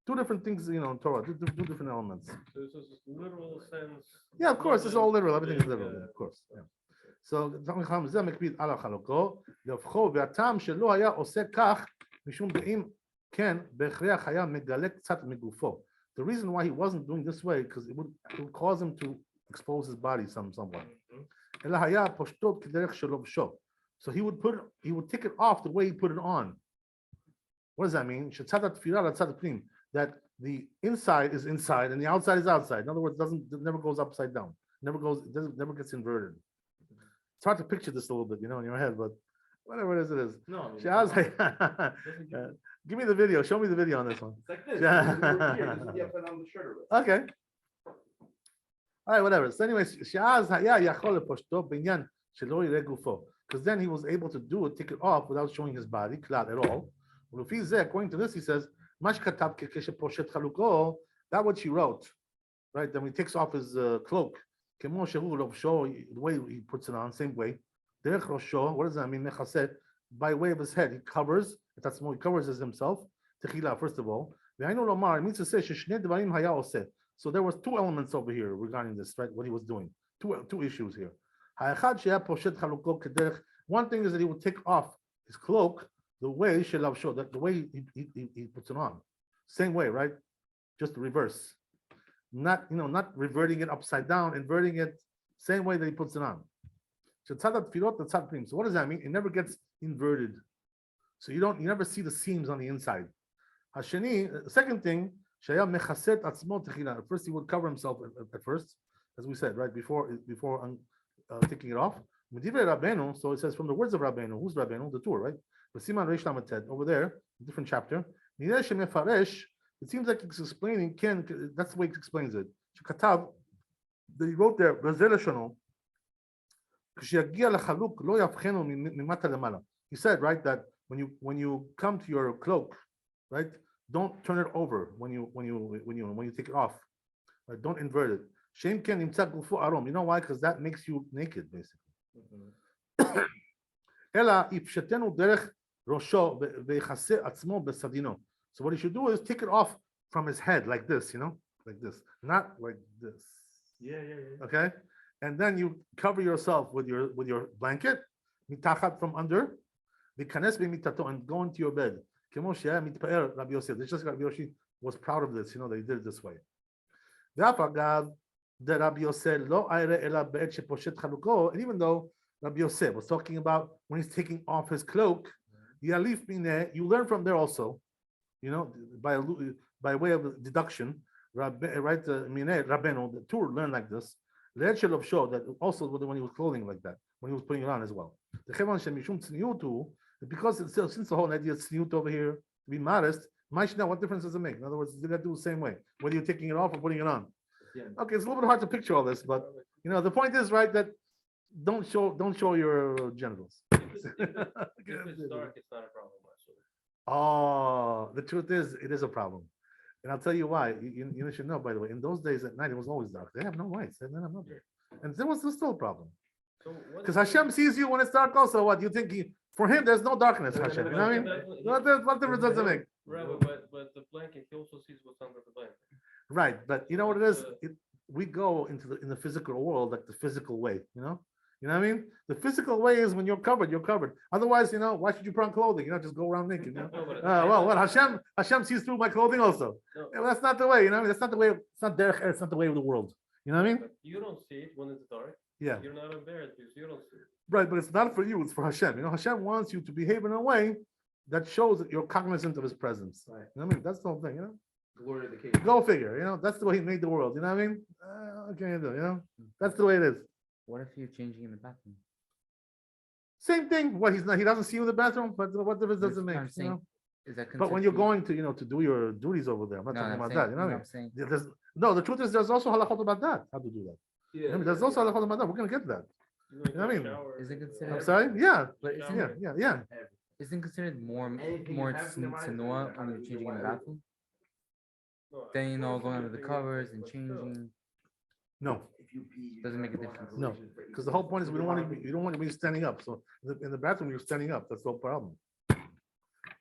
Two different things, in Torah, two different elements. So this is literal sense. Yeah, of course, it's all literal. Everything is Yeah, literal, yeah. of course. Yeah. So זה מקפיד על החלוקו, להפכו, והטעם שלא היה עושה כך, משום דעים, כן, בהכרח היה מגלה קצת מגופו. The reason why he wasn't doing this way, because it would cause him to expose his body somewhat. אלא היה פושטות כדרך שלובשו. So he would take it off the way he put it on. What does that mean? שצד התפילה לצד הפנים. That the inside is inside and the outside is outside. In other words, it never goes upside down. Never gets inverted. It's hard to picture this a little bit, in your head, but whatever it is. No, I mean, Shaz, give me the video. Show me the video on this one. it's like this. This is the upside down the shirt already. Okay. All right, whatever. So anyway, Shaz היה יכול לפשטו בעניין שלא יראה גופו. Because then he was able to do it, take it off without showing his body, כלל at all. ולפי זה, according to this, he says, מה שכתב כשפושט חלוקו, that what she wrote, right? Then he takes off his cloak. כמו שהוא לובשו, the way he puts it on, same way. דרך ראשו, what does that mean? מכסה, by way of his head, he covers, that's more, he covers himself. תחילה, first of all. והיינו לומר, it means to say ששני דברים היה עושה. So there was two elements over here regarding this, right? What he was doing. Two issues here. האחד שהיה פושט חלוקו כדרך, one thing is that he would take off his cloak the way שלבשו, the way he puts it on. Same way, right? Just the reverse. Not reverting it upside down, inverting it, same way that he puts it on. So what does that mean? It never gets inverted. So you never see the seams on the inside. Hasheni, second thing, first he would cover himself at first, as we said, right, before taking it off. So it says from the words of Rabbeinu, who's Rabbeinu? The Tur, right? Over there, different chapter. It seems like it's explaining, that's the way it explains it. That he wrote there, he said, right, that when you come to your cloak, right, don't turn it over when you take it off. Right? Don't invert it. Shem ken nimtza gufo arom. You know why? Because that makes you naked, basically. Ela yipshetenu derech rosho veichase atzmo besadino. So what he should do is take it off from his head like this, like this, not like this. Yeah. Okay, and then you cover yourself with your blanket, mitachat from under, v'kanes b'mitato, and go into your bed. Kemo she'aya mitpaer Rabbi Yosef. It's just Rabbi Yosef was proud of this, that he did it this way. Ve'af agav de Rabbi Yosef lo ayre ela be'et sheposhet chaluko, and even though Rabbi Yosef was talking about when he's taking off his cloak, yalif mineh, you learn from there also, by way of deduction, right? Mineh Rabbeinu, the Tur learned like this. Le'et shel show that also when he was clothing like that, when he was putting it on as well. The chevan shemishum tzniutu, because since the whole idea of tzniut over here to be modest, ma'ishna, what difference does it make? In other words, you got to do the same way, whether you're taking it off or putting it on. Okay, it's a little bit hard to picture all this, but the point is, right, that don't show your genitals. If it's dark, it's not a problem. Oh, the truth is, it is a problem. And I'll tell you why. You should know, by the way, in those days at night, it was always dark. They have no lights. They didn't have nothing. And there was still a problem. Because Hashem sees you when it's dark also. What you think? For him, there's no darkness, Hashem. You know what I mean? What difference does it make? Rabbi, but the blanket, he also sees what's under the blanket. Right, but you know what it is? We go in the physical world like the physical way, You know what I mean? The physical way is when you're covered, you're covered. Otherwise, why should you put on clothing? Just go around naked. Well, what Hashem sees through my clothing also. No. That's not the way, That's not the way. It's not derech. It's not the way of the world. You know what I mean? You don't see it when it's dark. Yeah. You're not embarrassed because you don't see it. Right, but it's not for you. It's for Hashem. Hashem wants you to behave in a way that shows that you're cognizant of His presence. Right. You know what I mean? That's the whole thing. Glory to the King. Go figure. That's the way He made the world. You know what I mean? What can you do? That's the way it is. What if you're changing in the bathroom? Same thing. What he doesn't see you in the bathroom, but what difference does it make? Is that But when you're considered- going to do your duties over there, I'm not No, talking I'm about saying- that. You know what I no, mean? I'm saying- The truth is there's also halachot about that. How to do that. Yeah. There's also halachot about that. We're gonna get to that. You know what I mean? shower, Is it considered- I'm sorry. Yeah. But isn't, Yeah. isn't considered more Anything more you have in your mind, tsunua you when you're have to changing in the do it. bathroom? No, Then of course, going if under the you're covers and but still. changing. No, If you pee, you Doesn't make a have to difference. No, because the whole point is you don't want to be standing up. So in the bathroom you're standing up. That's no problem.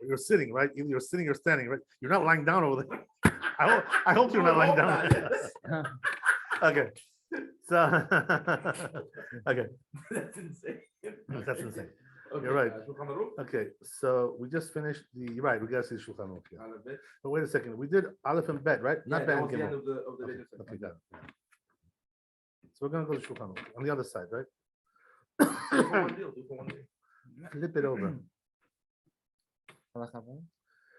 You're sitting, right? Either you're sitting or standing, right? You're not lying down over there. I hope you're not lying down. Okay. So okay, That's insane. that's insane. Okay, You're right. Shulchan Aruch. Okay, so we just finished right. We gotta see Shulchan Aruch. Yeah. Aleph, Bet. But wait a second. We did Aleph and Bet, right? Not Yeah, Bet that and was the end Gimel. of the Okay, video. okay, got it. So we're gonna go to Shulchan Aruch on the other side, right? Do for one deal, do for one deal. Flip it over. Halacha one?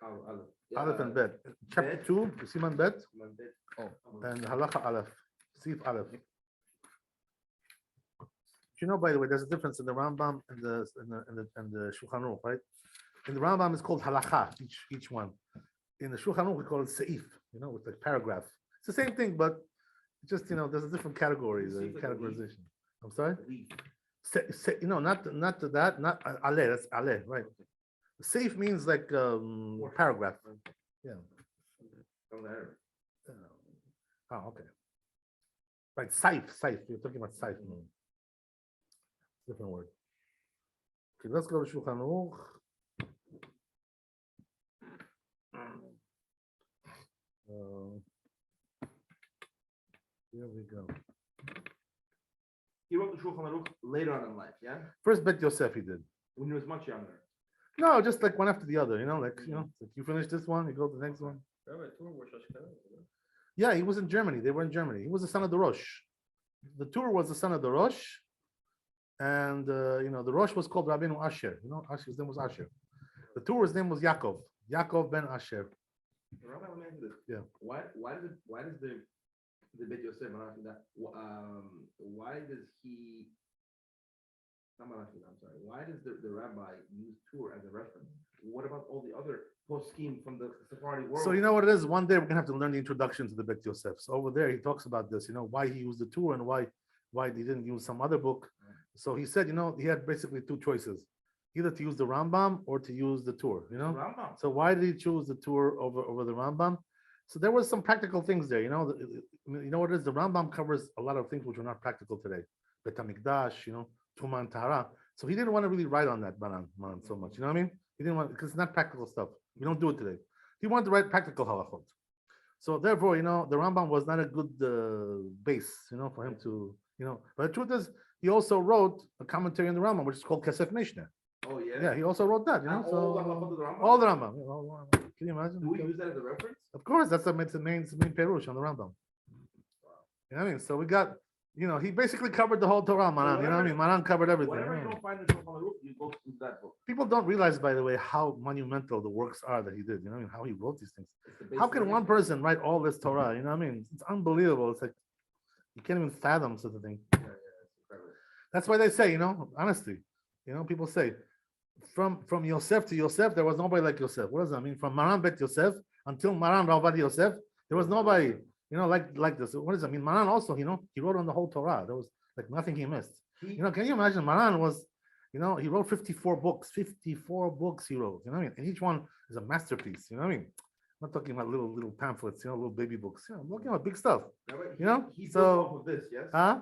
Aleph. Yeah, Aleph and Bet. Chapter Bet. 2, Siman Bet, Aleph, Bet. Oh. and Halacha Aleph. Sif Aleph. By the way, there's a difference in the Rambam and the Shulchan Aruch, right? In the Rambam, it's called halacha, each one. In the Shulchan Aruch, we call it seif, with like paragraph. It's the same thing, but just there's a different categories, Seif like a categorization. I'm sorry. Leaf. Not that, not aleh. That's aleh, right? Seif means like paragraph. Yeah. From there. Oh, okay. Right, saif. You're talking about saif. Different word. Okay, let's go to Shulchan Aruch. Here we go. He wrote the Shulchan Aruch later on in life, yeah? First Bet Yosef he did. When he was much younger. No, just like one after the other, like you finish this one, you go to the next one. Rabbi, Tur was Ashkenaz, you know? Yeah, he was in Germany. They were in Germany. He was the son of the Rosh. The Tur was the son of the Rosh. And the Rosh was called Rabbeinu Asher. His name was Asher. The Tur's name was Yaakov ben Asher. Rabbi, let me ask you this. Yeah. Why does the Bet Yosef, I'm asking that, why does he, I'm sorry, why does the rabbi use Tur as a reference? What about all the other post-scheme from the Sephardi world? So you know what it is? One day we're gonna have to learn the introduction to the Bet Yosef. So over there he talks about this, why he used the Tur and why he didn't use some other book. So he said, he had basically two choices. either to use the Rambam or to use the Tur, you know? Rambam. So why did he choose the Tur over the Rambam? So there was some practical things there, you know. You know what it is? The Rambam covers a lot of things which are not practical today. Bet HaMikdash, you know, Tuma and Tahara. So he didn't want to really write on that Maran so much. You know what I mean? He didn't want, because it's not practical stuff. We don't do it today. He wanted to write practical halachot. So therefore, you know, the Rambam was not a good base, you know, for him to, you know. But the truth is, he also wrote a commentary on the Rambam, which is called Kesef Mishnah. Oh yeah. Yeah, he also wrote that, you know. And So all the halachot of the Rambam? all the Rambam. Yeah, all the Rambam. Can you imagine? Do we use that as a reference? Of course, that's the main perush on the Rambam. You know what I mean? So we got, you know, he basically covered the whole Torah, Maran. You know what I mean? Maran covered everything. Whatever you you know? don't find in the Shulchan Aruch, you go to that book. People don't realize, by the way, how monumental the works are that he did. You know what I mean? How he wrote these things. It's the base How can of one everything. person write all this Torah? You know what I mean? It's unbelievable. It's like you can't even fathom such a thing. Yeah, it's incredible. That's why they say, you know, honestly, you know, people say from Yosef to Yosef, there was nobody like Yosef. What does that mean? From Maran Bet Yosef until Maran Rabbi Yosef, there was nobody, you know, like this. What does that mean? Maran also, you know, he wrote on the whole Torah. There was like nothing he missed. You know, can you imagine? Maran was, you know, he wrote 54 books. 54 books he wrote. You know what I mean? And each one is a masterpiece. You know what I mean? I'm not talking about little pamphlets, you know, little baby books. You know, I'm talking about big stuff. Rabbi, You know, he so- built off of this, yes? Huh?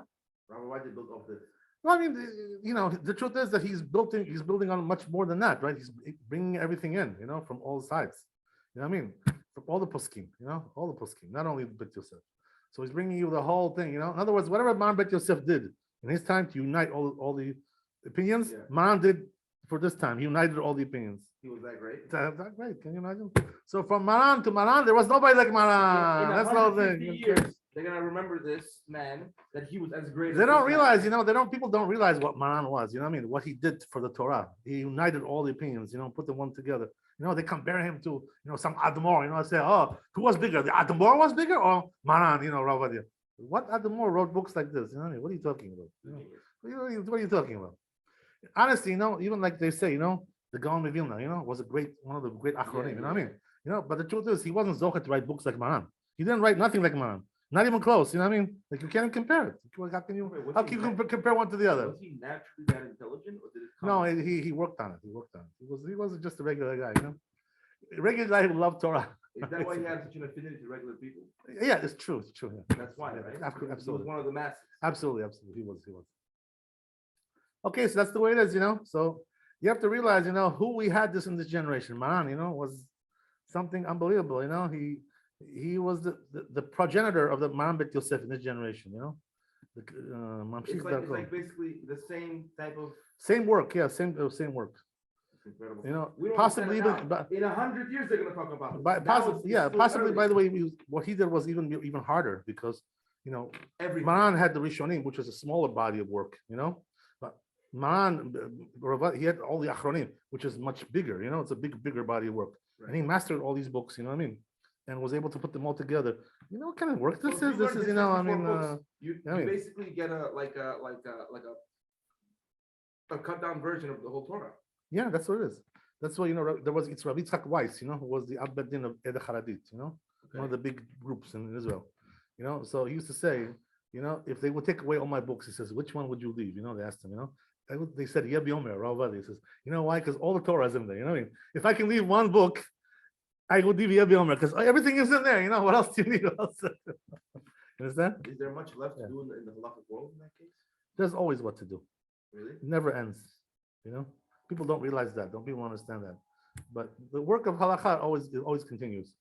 Rabbi, why did he build off this? Well, I mean, you know, the truth is that he's building on much more than that, right? He's bringing everything in, you know, from all sides. You know what I mean? From all the poskim, you know, all the poskim, not only Bet Yosef. So he's bringing you the whole thing, you know. In other words, whatever Maran Bet Yosef did in his time to unite all the opinions, Yeah. Maran did for this time. He united all the opinions. He was that great. That great, can you imagine? So from Maran to Maran, there was nobody like Maran. In That's the whole 150 thing. years, they're gonna remember this man that he was as great. They as don't this realize, man. you know, people don't realize what Maran was, you know what I mean? What he did for the Torah. He united all the opinions, you know, put them one together. You know, they compare him to, you know, some Admor, you know, say, oh, who was bigger? The Admor was bigger or Maran, you know, Ravadia? What Admor wrote books like this? You know what I mean? What are you talking about? You know, what are you talking about? Honestly, you know, even like they say, you know, the Gaon of Vilna, you know, was one of the great Achronim, you know what I mean? You know, but the truth is, he wasn't Zohar to write books like Maran. He didn't write nothing like Maran. Not even close, you know what I mean? Like you can't even compare it. How can you Wait, was how he can you nat- compare one to the other? Was he naturally that intelligent, or did it come? No, he worked on it. He worked on it. He wasn't just a regular guy, you know. A regular guy who loved Torah. Is that why he had such an affinity to regular people? Yeah, it's true. It's true. Yeah. That's why, Yeah, right? absolutely. He was one of the masses. Absolutely. He was. Okay, so that's the way it is, you know. So you have to realize, you know, who we had this in this generation. Maran, you know, was something unbelievable. You know, he was the progenitor of the Maran Bet Yosef in this generation. You know, It's like basically the same type of. same work. Yeah, same work. It's incredible. You know, We don't possibly understand even. it now. In 100 years, they're gonna talk about it. But Now possibly, it's still possibly. early. By the way, what he did was even harder because, you know, Everything. Maran had the Rishonim, which was a smaller body of work, you know. But Maran, he had all the Achronim, which is much bigger, you know. It's a bigger body of work, and he mastered all these books, you know what I mean, and was able to put them all together. You know what kind of work So this if is? you This learn is, you know, I 54 mean, books, you I mean- basically get a cut down version of the whole Torah. yeah, that's what it is. That's why, you know, it's Rabbi Yitzchak Weiss, you know, who was the Abed Din of Ede Haradit, you know, one of the big groups in Israel, you know. So he used to say, you know, if they would take away all my books, he says, which one would you leave? You know, they asked him, you know. They said, Yebi Omer, Ravadi. He says, you know why? Because all the Torah is in there. You know what I mean? If I can leave one book, I would leave Yebi Omer because everything is in there. You know, what else do you need? What else? You understand? Is there much left Yeah. to do in the halakhic world in that case? There's always what to do. Really? It never ends. You know, people don't realize that. Don't people understand that? But the work of halakha always continues.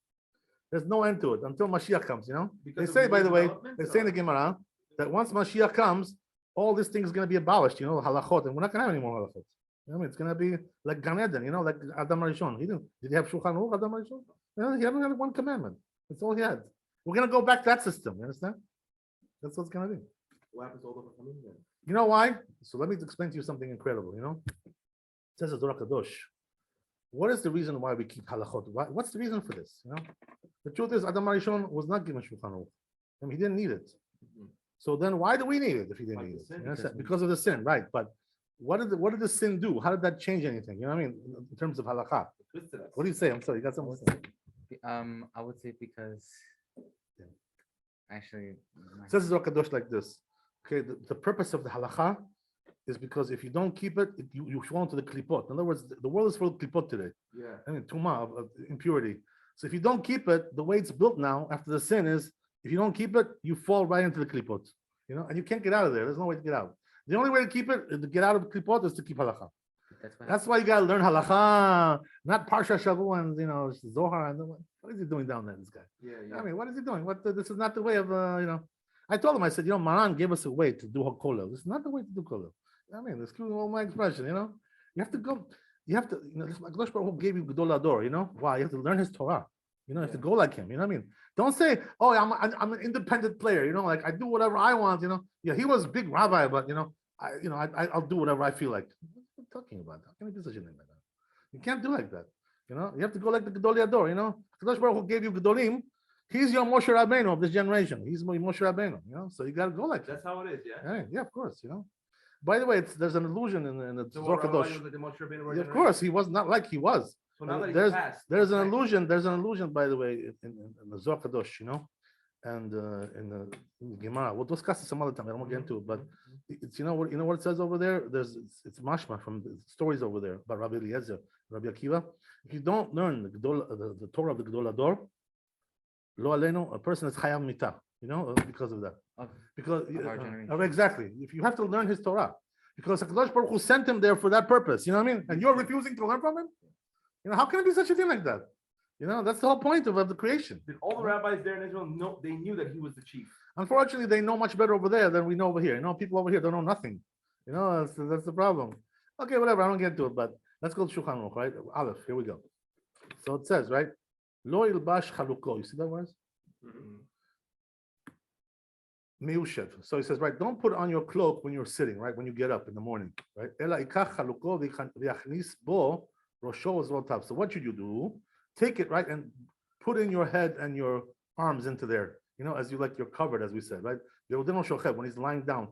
There's no end to it until Mashiach comes. You know, Because of they say, new by the way, developments, they say in or- the Gemara that once Mashiach comes, all this thing is going to be abolished. You know, halachot, and we're not going to have any more halachot. You know, what I mean, it's going to be like Gan Eden. You know, like Adam Rishon. Did he have Shulchan Aruch, Adam Rishon? You know, he only had one commandment. That's all he had. We're going to go back to that system. You understand? That's what's going to be. What happens to all the Chachamim then? You know why? So let me explain to you something incredible. You know, it says in Torah Kadosh. What is the reason why we keep halachot? What's the reason for this? You know, the truth is Adam Rishon was not given Shulchan Aruch. I mean, he didn't need it. Mhm. So then, why do we need it if he didn't Like need the it? sin, You understand? because- Because of the sin, right? But what did the sin do? How did that change anything? You know what I mean? In terms of halakha. Twisted us. What do you say? I'm sorry, you got something to say? I would say because actually It says in Torah Kadosh like this. Okay, the purpose of the halakha is because if you don't keep it, you fall into the klipot. In other words, the world is full of klipot today. Yeah. I mean, tuma, of impurity. So if you don't keep it, the way it's built now after the sin is, if you don't keep it, you fall right into the klipot. And you can't get out of there. There's no way to get out. The only way to keep it, to get out of the klipot, is to keep halacha. That's why you gotta learn halacha, not parsha shavu and zohar. And what is he doing down there? This guy. Yeah. I mean, what is he doing? This is not the way of I told him, I said, Maran gave us a way to do kollel. This is not the way to do kollel. I mean, excuse me, all my expression. You have to go. You have to. This Kadosh Baruch Hu gave you Gadol Ador. Why? You have to learn his Torah. You have to go like him. You know what I mean? Don't say, oh, I'm an independent player. Like I do whatever I want. Yeah, he was a big rabbi, but I'll do whatever I feel like. What are you talking about? How can you do such a thing like that? You can't do like that. You have to go like the Gadol Ador. Kadosh Baruch Hu gave you Gedolim. He's your Moshe Rabbeinu of this generation. He's Moshe Rabbeinu. So you got to go like that. That's how it is. Yeah. Yeah, of course. By the way, there's an illusion in the Zohar Kadosh. Of course, he was not like he was. So now that there's an illusion. There's an illusion, by the way, in the Zohar Kadosh, and in the Gemara. We'll discuss it some other time. I don't get into it, but it's what it says over there. It's mashma from the stories over there about Rabbi Eliezer, Rabbi Akiva. If you don't learn the Torah of the Gadol Ador, lo aleinu, a person is chayav mitah. Because of that. Because exactly, if you have to learn his Torah, because Hakadosh Baruch Hu sent him there for that purpose. You know what I mean? And you're refusing to learn from him. How can it be such a thing like that? That's the whole point of the creation. Did all the rabbis there in Israel they knew that he was the chief? Unfortunately, they know much better over there than we know over here. People over here don't know nothing. That's the problem. Okay, whatever. I don't get into it, but let's go to Shulchan Aruch, right? Aleph. Here we go. So it says, right? Lo ilbash chaluko. You see that word? Meushev. So he says, right, don't put on your cloak when you're sitting, right, when you get up in the morning, right? So what should you do? Take it, right, and put in your head and your arms into there, as you're covered, as we said, right? When he's lying down.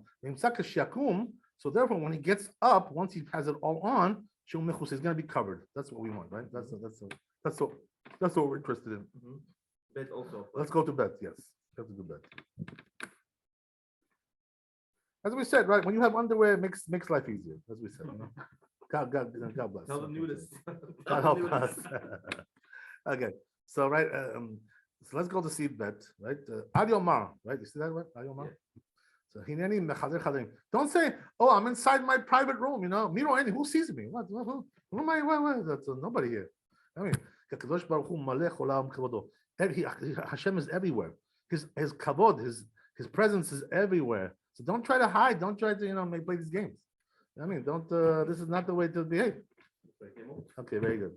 So therefore, when he gets up, once he has it all on, he's going to be covered. That's what we want, right? That's what we're interested in. Bed also. Let's go to bed, yes. Have to do bed. As we said, right, when you have underwear, it makes life easier, as we said. God bless. Tell the nudists. God help us. Okay, so right, so let's go to see bed, right? Adiomar, right? You see that, right? Adiomar. So hineni mechazer chadrim. Don't say, oh, I'm inside my private room. Miro any who sees me? What? Who am I? What? That's nobody here. I mean, Kadosh Baruch Hu malech olam kavodo. Hashem is everywhere. His kavod, his presence is everywhere. So don't try to hide. Don't try to play these games. I mean, don't. This is not the way to behave. Okay, very good.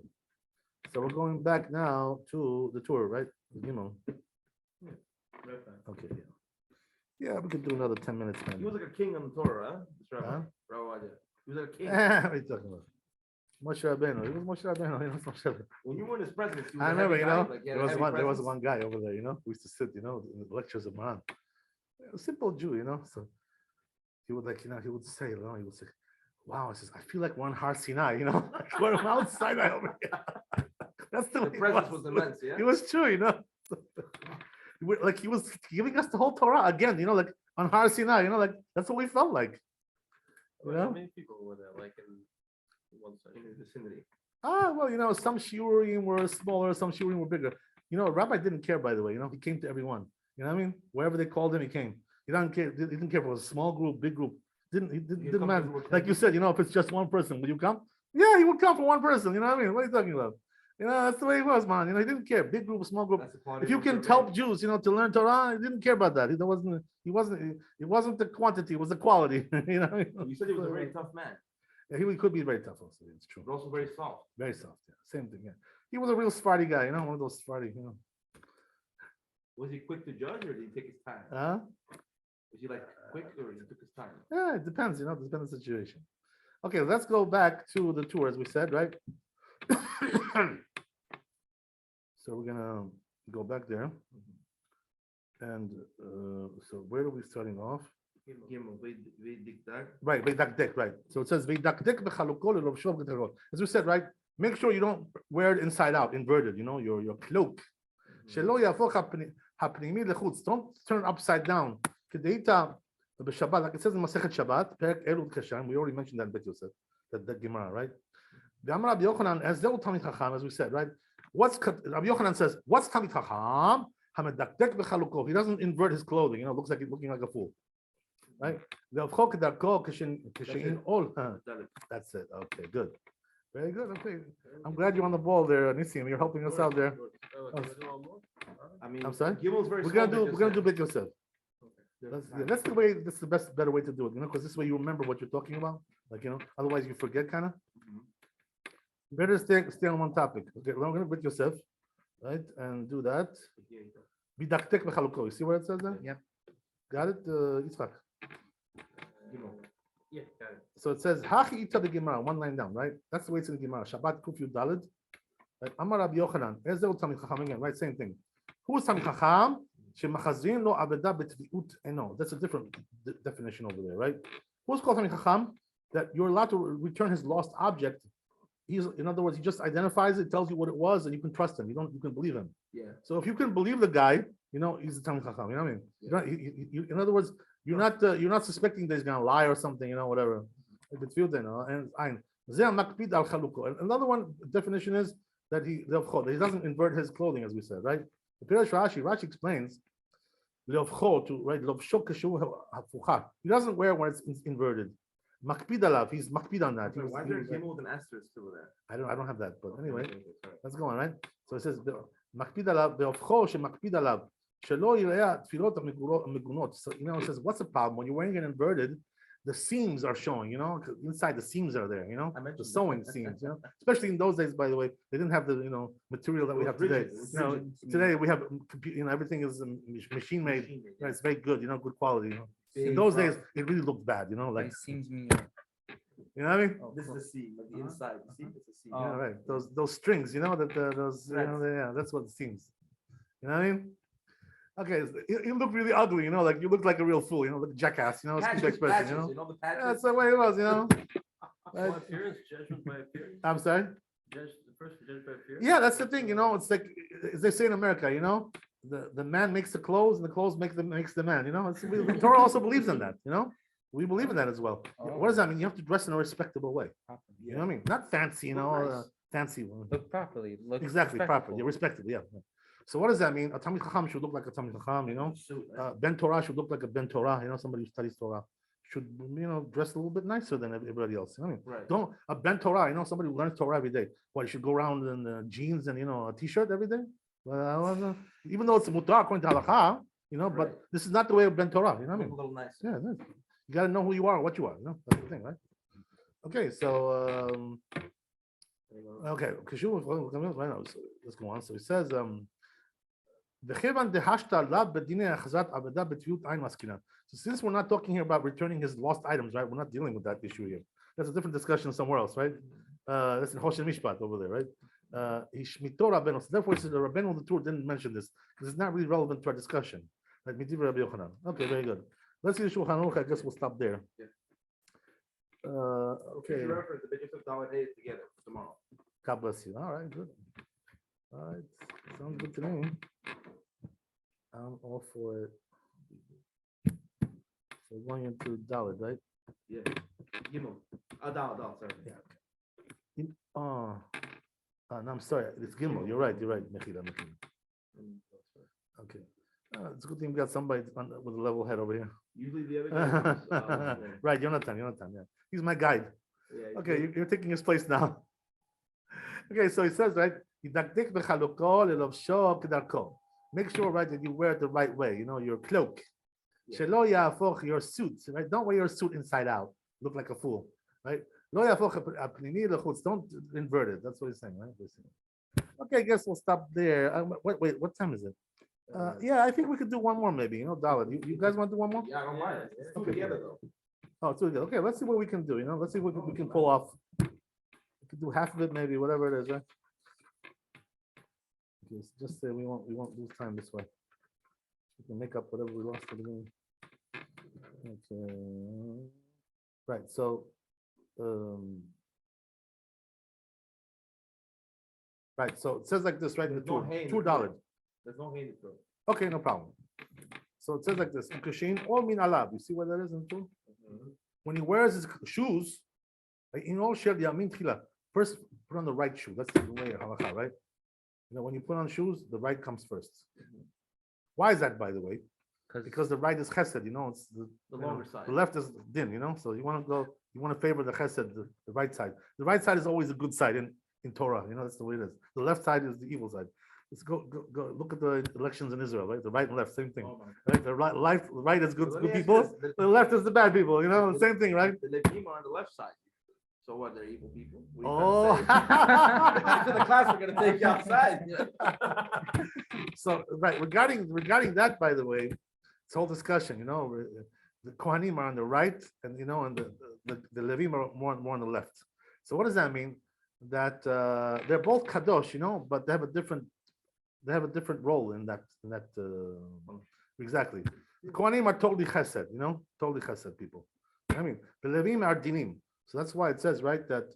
So we're going back now to the tour, right? Okay, yeah, we could do another 10 minutes. He was like a king on the Torah, huh? He was like a king. What are you talking about? Moshe Rabbeinu. He was Moshe Rabbeinu. He was Moshe Rabbeinu. When you were in his presence, I remember, there was one guy over there, who used to sit, in the lectures of Maran. A simple Jew, so he would he would say, wow, he says, I feel like we're on Har Sinai, we're on Mount Sinai over here. That's the presence was immense, yeah. It was true, he was giving us the whole Torah again, like on Har Sinai, that's what we felt like. How many people were there, like in one side, in the vicinity? Well, some shiurim were smaller, some shiurim were bigger. Rabbi didn't care, by the way. He came to everyone. You know what I mean? Wherever they called him, he came. He didn't care. He didn't care if it was a small group, big group. Didn't matter. Like you said, if it's just one person, will you come? Yeah, he would come for one person. You know what I mean? What are you talking about? That's the way he was, man. He didn't care. Big group, small group. If you can help Jews, to learn Torah, he didn't care about that. It wasn't the quantity, it was the quality. You said he was a very tough man. Yeah, he could be very tough also. It's true. But also very soft. Very soft. Yeah, same thing. Yeah, he was a real Sephardi guy. One of those Sephardi. Was he quick to judge, or did he take his time? Was he quick, or he took his time? Yeah, it depends. It depends on the situation. Okay, let's go back to the tour, as we said, right? So we're gonna go back there, and so where are we starting off? Right, Veidakdek, right. So it says Veidakdek b'chalukol l'lovsho v'getarot. As we said, right, make sure you don't wear it inside out, inverted. Your cloak. Shelo yafoch hapnimi lechutz. Don't turn it upside down. Kedeita But Shabbat, like it says in Masechet Shabbat, Perek Elul Kashan, we already mentioned that in Bet Yosef, that Gemara, right? The Amar Rabbi Yochanan, as Zeu Talmid Chacham, as we said, right? Rabbi Yochanan says, what's Talmid Chacham? Hamedakdek b'chaluko. He doesn't invert his clothing, looks like he's looking like a fool, right? That's it. Okay, good. Very good. Okay. I'm glad you're on the ball there, Nissim. You're helping us out there. I mean, I'm sorry? Gimel's very We're small, gonna do Bet Yosef. Okay. That's the way. That's the better way to do it, because this way you remember what you're talking about. Otherwise you forget kind of. Better stay on one topic. Okay, we're gonna Bet Yosef, right, and do that. Bidaktek b'chaluko. You see what it says there? Yep. Got it, Yitzchak. Yeah, got it. So it says Hachi ita the Gemara, one line down, right? That's the way it's in the Gemara. Shabbat Kuf Yud Daled. Right? Amar Rabbi Yochanan. Ezeu Talmid Chacham again, right? Same thing. Who is Talmid Chacham? Shemachazrin lo aveda betviut eno. That's a different definition over there, right? Who's called Talmid Chacham? That you're allowed to return his lost object. In other words, he just identifies it, tells you what it was, and you can trust him. You can believe him. Yeah. So if you can believe the guy, he's a Talmid Chacham. You know what I mean? Yeah. In other words, you're not suspecting that he's gonna lie or something. Whatever. And another one definition is that he doesn't invert his clothing, as we said, right? The Pirish Rashi explains right? He doesn't wear when it's inverted. Makpid alav, he's makpid on that. Why is there a Gimel with an asterisk still there? I don't have that, but anyway, Okay, sorry. let's go on, right? So it says makpid alav be'ofcho shemakpid alav shelo yireh tefilot megunot. So it says, what's the problem when you're wearing it inverted? The seams are showing, inside the seams are there, I mentioned the sewing seams, especially in those days, by the way, they didn't have the, material that we have today. Today we have, everything is machine made, right? It's very good, good quality. In those days, it really looked bad, like, It seems me. you know what I mean? This is the seam, like the inside. You see, it's a seam. Oh. Yeah, right. Those strings, those, yeah, that's what it seems. You know what I mean? Okay, you look really ugly, like you look like a real fool, like a jackass, excuse the expression, The patches. Yeah, that's the way it was, By appearance, judgment by appearance. I'm sorry. The person judged by appearance. Yeah, that's the thing, it's like, as they say in America, the man makes the clothes and the clothes makes the man, the Torah also believes in that, we believe in that as well. What does that mean? You have to dress in a respectable way. You know what I mean? Not fancy, Nice. fancy. Look properly. Look Exactly, properly, respectable, yeah. So what does that mean? A Talmid Chacham should look like a Talmid Chacham, Suit, right? Ben Torah should look like a Ben Torah, somebody who studies Torah should, dress a little bit nicer than everybody else. Right. Don't a Ben Torah, somebody who learns Torah every day. What, you should go around in jeans and a t-shirt every day? Well, even though it's mutar according to halakha, but Right. this is not the way of Ben Torah. You know what I Look mean? a little nice. Yeah, you got to know who you are, what you are. That's the thing, right? Okay, so okay, let's go on. So he says, so since we're not talking here about returning his lost items, right? We're not dealing with that issue here. That's a different discussion somewhere else, right? That's in Hoshen Mishpat over there, right? So therefore, the Rabbeinu of the Tour didn't mention this because it's not really relevant to our discussion. Like Rabbi Yochanan. Okay, very good. Let's see the Shulchan Aruch. I guess we'll stop there. Yeah. Okay. You reference the Big Yosef Dalet Hayes together for tomorrow. God bless you. All right, good. All right, sounds good to me. I'm all for it. So going into Dalit, right? Yeah. Gimel. Dal, sorry. Yeah. No, I'm sorry. It's Gimel. You're right. Mechila. Okay. It's a good thing we got somebody with a level head over here. Usually the other guy. Right, Jonathan. Yeah, he's my guide. Yeah, Okay, you're taking his place now. Okay, so he says, right, make sure, right, that you wear it the right way, your cloak. Yeah. Your suit, right? Don't wear your suit inside out, look like a fool, right? Don't invert it. That's what he's saying, right? Okay, I guess we'll stop there. Wait, what time is it? Yeah, I think we could do one more, maybe. Dalit. You guys want to do one more? Yeah, I don't mind. It's two Okay. together though. Oh, it's really good. Okay, let's see what we can do. Let's see what we can pull off. We could do half of it, maybe, whatever it is, right? Just say we won't lose time this way. We can make up whatever we lost at the beginning. Okay. Right. So, right. So it says like this, right? There's no hay in the $2. There's no hay in the throat. Okay, no problem. So it says like this, Ukashin or min alab. You see where that is in two? When he wears his shoes, like in all shel yamin tchila, first put on the right shoe. That's the way of halacha, right? You know, when you put on shoes, the right comes first. Why is that, by the way? Because the right is chesed, you know, it's the longer side. The left is din, you know. So you want to favor the chesed, the right side. The right side is always a good side in Torah, you know, that's the way it is. The left side is the evil side. Let's go look at the elections in Israel, right? The right and left, same thing. Right? The right is good people, the left is the bad people, you know, same thing, right? The Levim are on the left side. So what, they're evil people? Oh. After the class, we're gonna take you outside. So right, regarding that, by the way, this whole discussion, you know, the Kohanim are on the right, and you know, and the Levim are more on the left. So what does that mean? That they're both kadosh, you know, but they have a different role in that exactly. The Kohanim are totally chesed, you know, totally chesed people. I mean, the Levim are dinim, so that's why it says right that.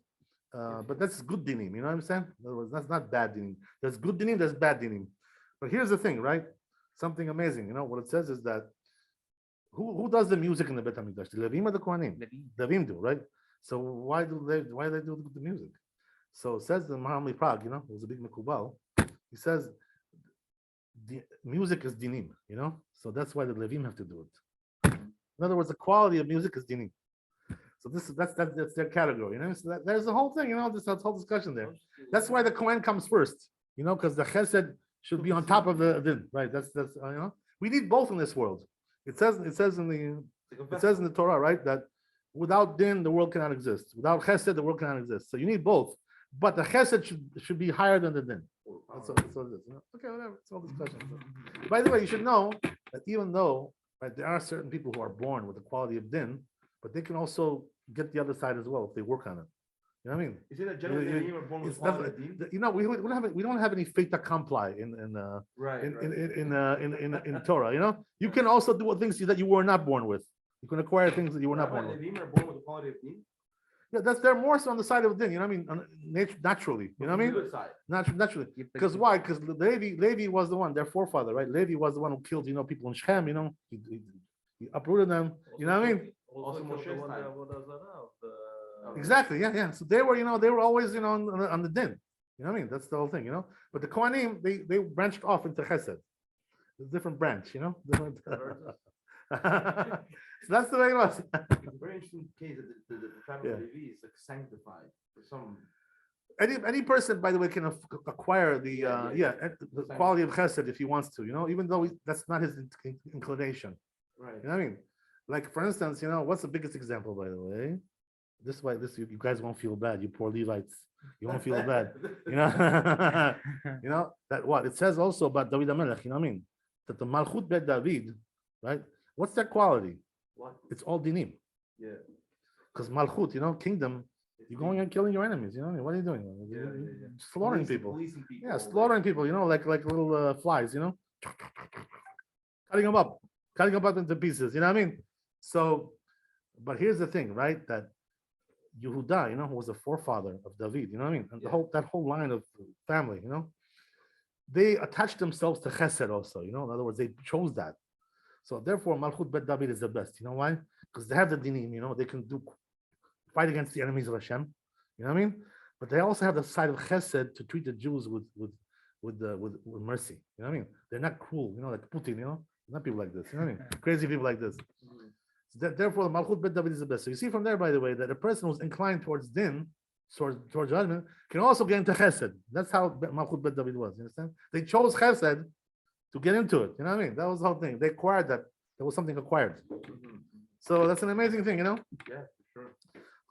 But that's good dinim, you know what I'm saying? In other words, that's not bad dinim. There's good dinim, there's bad dinim. But here's the thing, right? Something amazing, you know, what it says is that who does the music in the Bet HaMikdash? The Levim or the Kohanim? Levim do, right? So why do they do the music? So it says the Mahamli Prague, you know, it was a big Mekubal. He says the music is dinim, you know, so that's why the Levim have to do it. In other words, the quality of music is dinim. So that's their category, you know. So there's the whole thing, you know, this whole discussion there. That's why the Kohen comes first, you know, because the Chesed should be on top of the din, right? That's you know, we need both in this world. It says in the Torah, right, that without din the world cannot exist. Without Chesed the world cannot exist. So you need both, but the Chesed should be higher than the din. That's what it is, you know? Okay, whatever. It's all discussion. By the way, you should know that even though right, there are certain people who are born with the quality of din, but they can also get the other side as well if they work on it. You know what I mean? Is it a general Levim are born with It's quality not- of din? you know, we don't have any fait accompli in Torah. You know, you can also do things that you were not born with. You can acquire things that you were not born with. Levim are born with the quality of din? Yeah, they're more so on the side of din. You know what I mean? Naturally. You know what I mean? Good side. Naturally. Because why? Because Levi was the one, their forefather, right? Levi was the one who killed, you know, people in Shechem. You know, he uprooted them. You know what I mean? Also Also, Moshe's the one time. that was around, Exactly. Yeah. So they were, you know, they were always, you know, on the din. You know what I mean? That's the whole thing, you know. But the Kohanim, they branched off into Chesed. It's a different branch, you know. So that's the way it was. It's a very interesting case that the family Yeah. of Levi is like sanctified for some. Any person, by the way, can acquire the the quality of Chesed if he wants to, you know, even though that's not his inclination. Right. You know what I mean? Like for instance, you know, what's the biggest example, by the way? This you guys won't feel bad, you poor Levites. You won't feel bad, you know. You know that what it says also about David HaMelech. You know what I mean? That the Malchut Bet David, right? What's that quality? What? It's all dinim. Yeah. Because Malchut, you know, kingdom, you're going and killing your enemies. You know what I mean? What are you doing? Yeah. Slaughtering people. Policing people. Yeah, slaughtering people. You know, like little flies. You know, cutting them up into pieces. You know what I mean? So, but here's the thing, right? That Yehuda, you know, who was the forefather of David, you know what I mean? And that whole line of family, you know, they attached themselves to Chesed also, you know, in other words, they chose that. So therefore, Malchut Bet David is the best. You know why? Because they have the dinim, you know, they can fight against the enemies of Hashem, you know what I mean? But they also have the side of Chesed to treat the Jews with mercy, you know what I mean? They're not cruel, you know, like Putin, you know, not people like this, you know what I mean? Crazy people like this. So therefore, the Malchut Bet David is the best. So you see from there, by the way, that a person who's inclined towards din, towards judgment, can also get into Chesed. That's how Malchut Bet David was. You understand? They chose Chesed to get into it. You know what I mean? That was the whole thing. They acquired that. There was something acquired. So that's an amazing thing, you know? Yeah, for sure.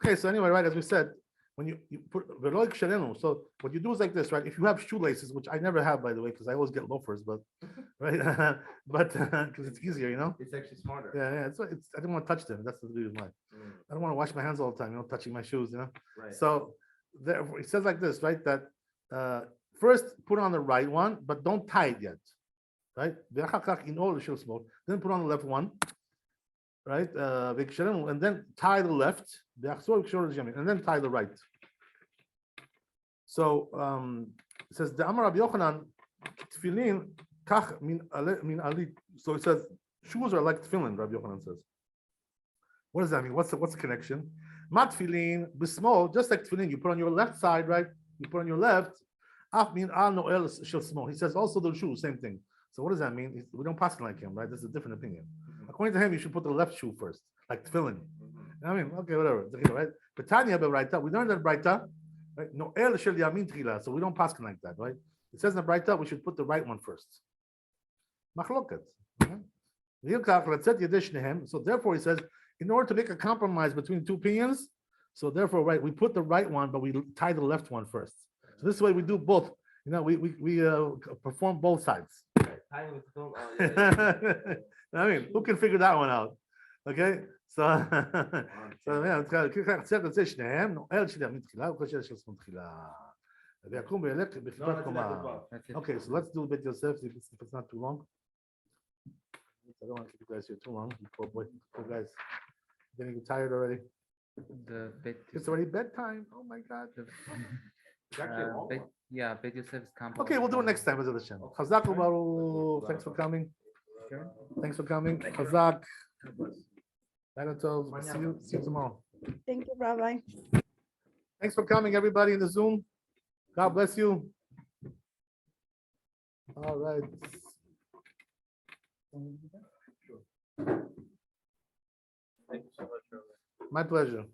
Okay, so anyway, right, as we said, when you put Veloik Shalenu, so what you do is like this, right? If you have shoelaces, which I never have, by the way, because I always get loafers, but right, but because it's easier, you know. It's actually smarter. Yeah. It's I didn't want to touch them. That's the reason why. I don't want to wash my hands all the time, you know, touching my shoes, you know. Right. So therefore, it says like this, right? That first put on the right one, but don't tie it yet, right? In order to smoke, then put on the left one, right? And then tie the left, and then tie the right. So it says the Amar Rabbi Yochanan tefillin kach min ali. So it says Shoes are like tefillin, Rabbi Yochanan says. What does that mean? What's the connection? Mat tefillin, small, just like tefillin, you put on your left side, right? You put on your left. Af mean al noel shel small. He says also the shoe, same thing. So what does that mean? We don't pass it like him, right? This is a different opinion. According to him, you should put the left shoe first, like tefillin. I mean, okay, whatever, right? But Tanya B'Braita, we learned that Braita, right? Noel shel yamin tchila, so we don't pass it like that, right? It says in the Braita we should put the right one first. Machloket. So therefore, he says, in order to make a compromise between two opinions, so therefore, right, we put the right one, but we tie the left one first. So this way we do both. You know, we perform both sides. Tying with the film. Oh, yeah, yeah. I mean, who can figure that one out? Okay, so yeah, it's got okay, so let's do a bit Yosef if it's not too long. I don't want to keep you guys here too long. Poor guys getting tired already. The bit. It's already bedtime. Oh my God. It's actually a long one. Yeah, Beit Yosef's compound. Okay, we'll do it next time. Chazak Ubaru. Thanks for coming. Sure. Thanks for coming. Chazak. See you tomorrow. Thank you, Rabbi. Thanks for coming, everybody in the Zoom. God bless you. All right. Thank you so much, Rabbi. My pleasure.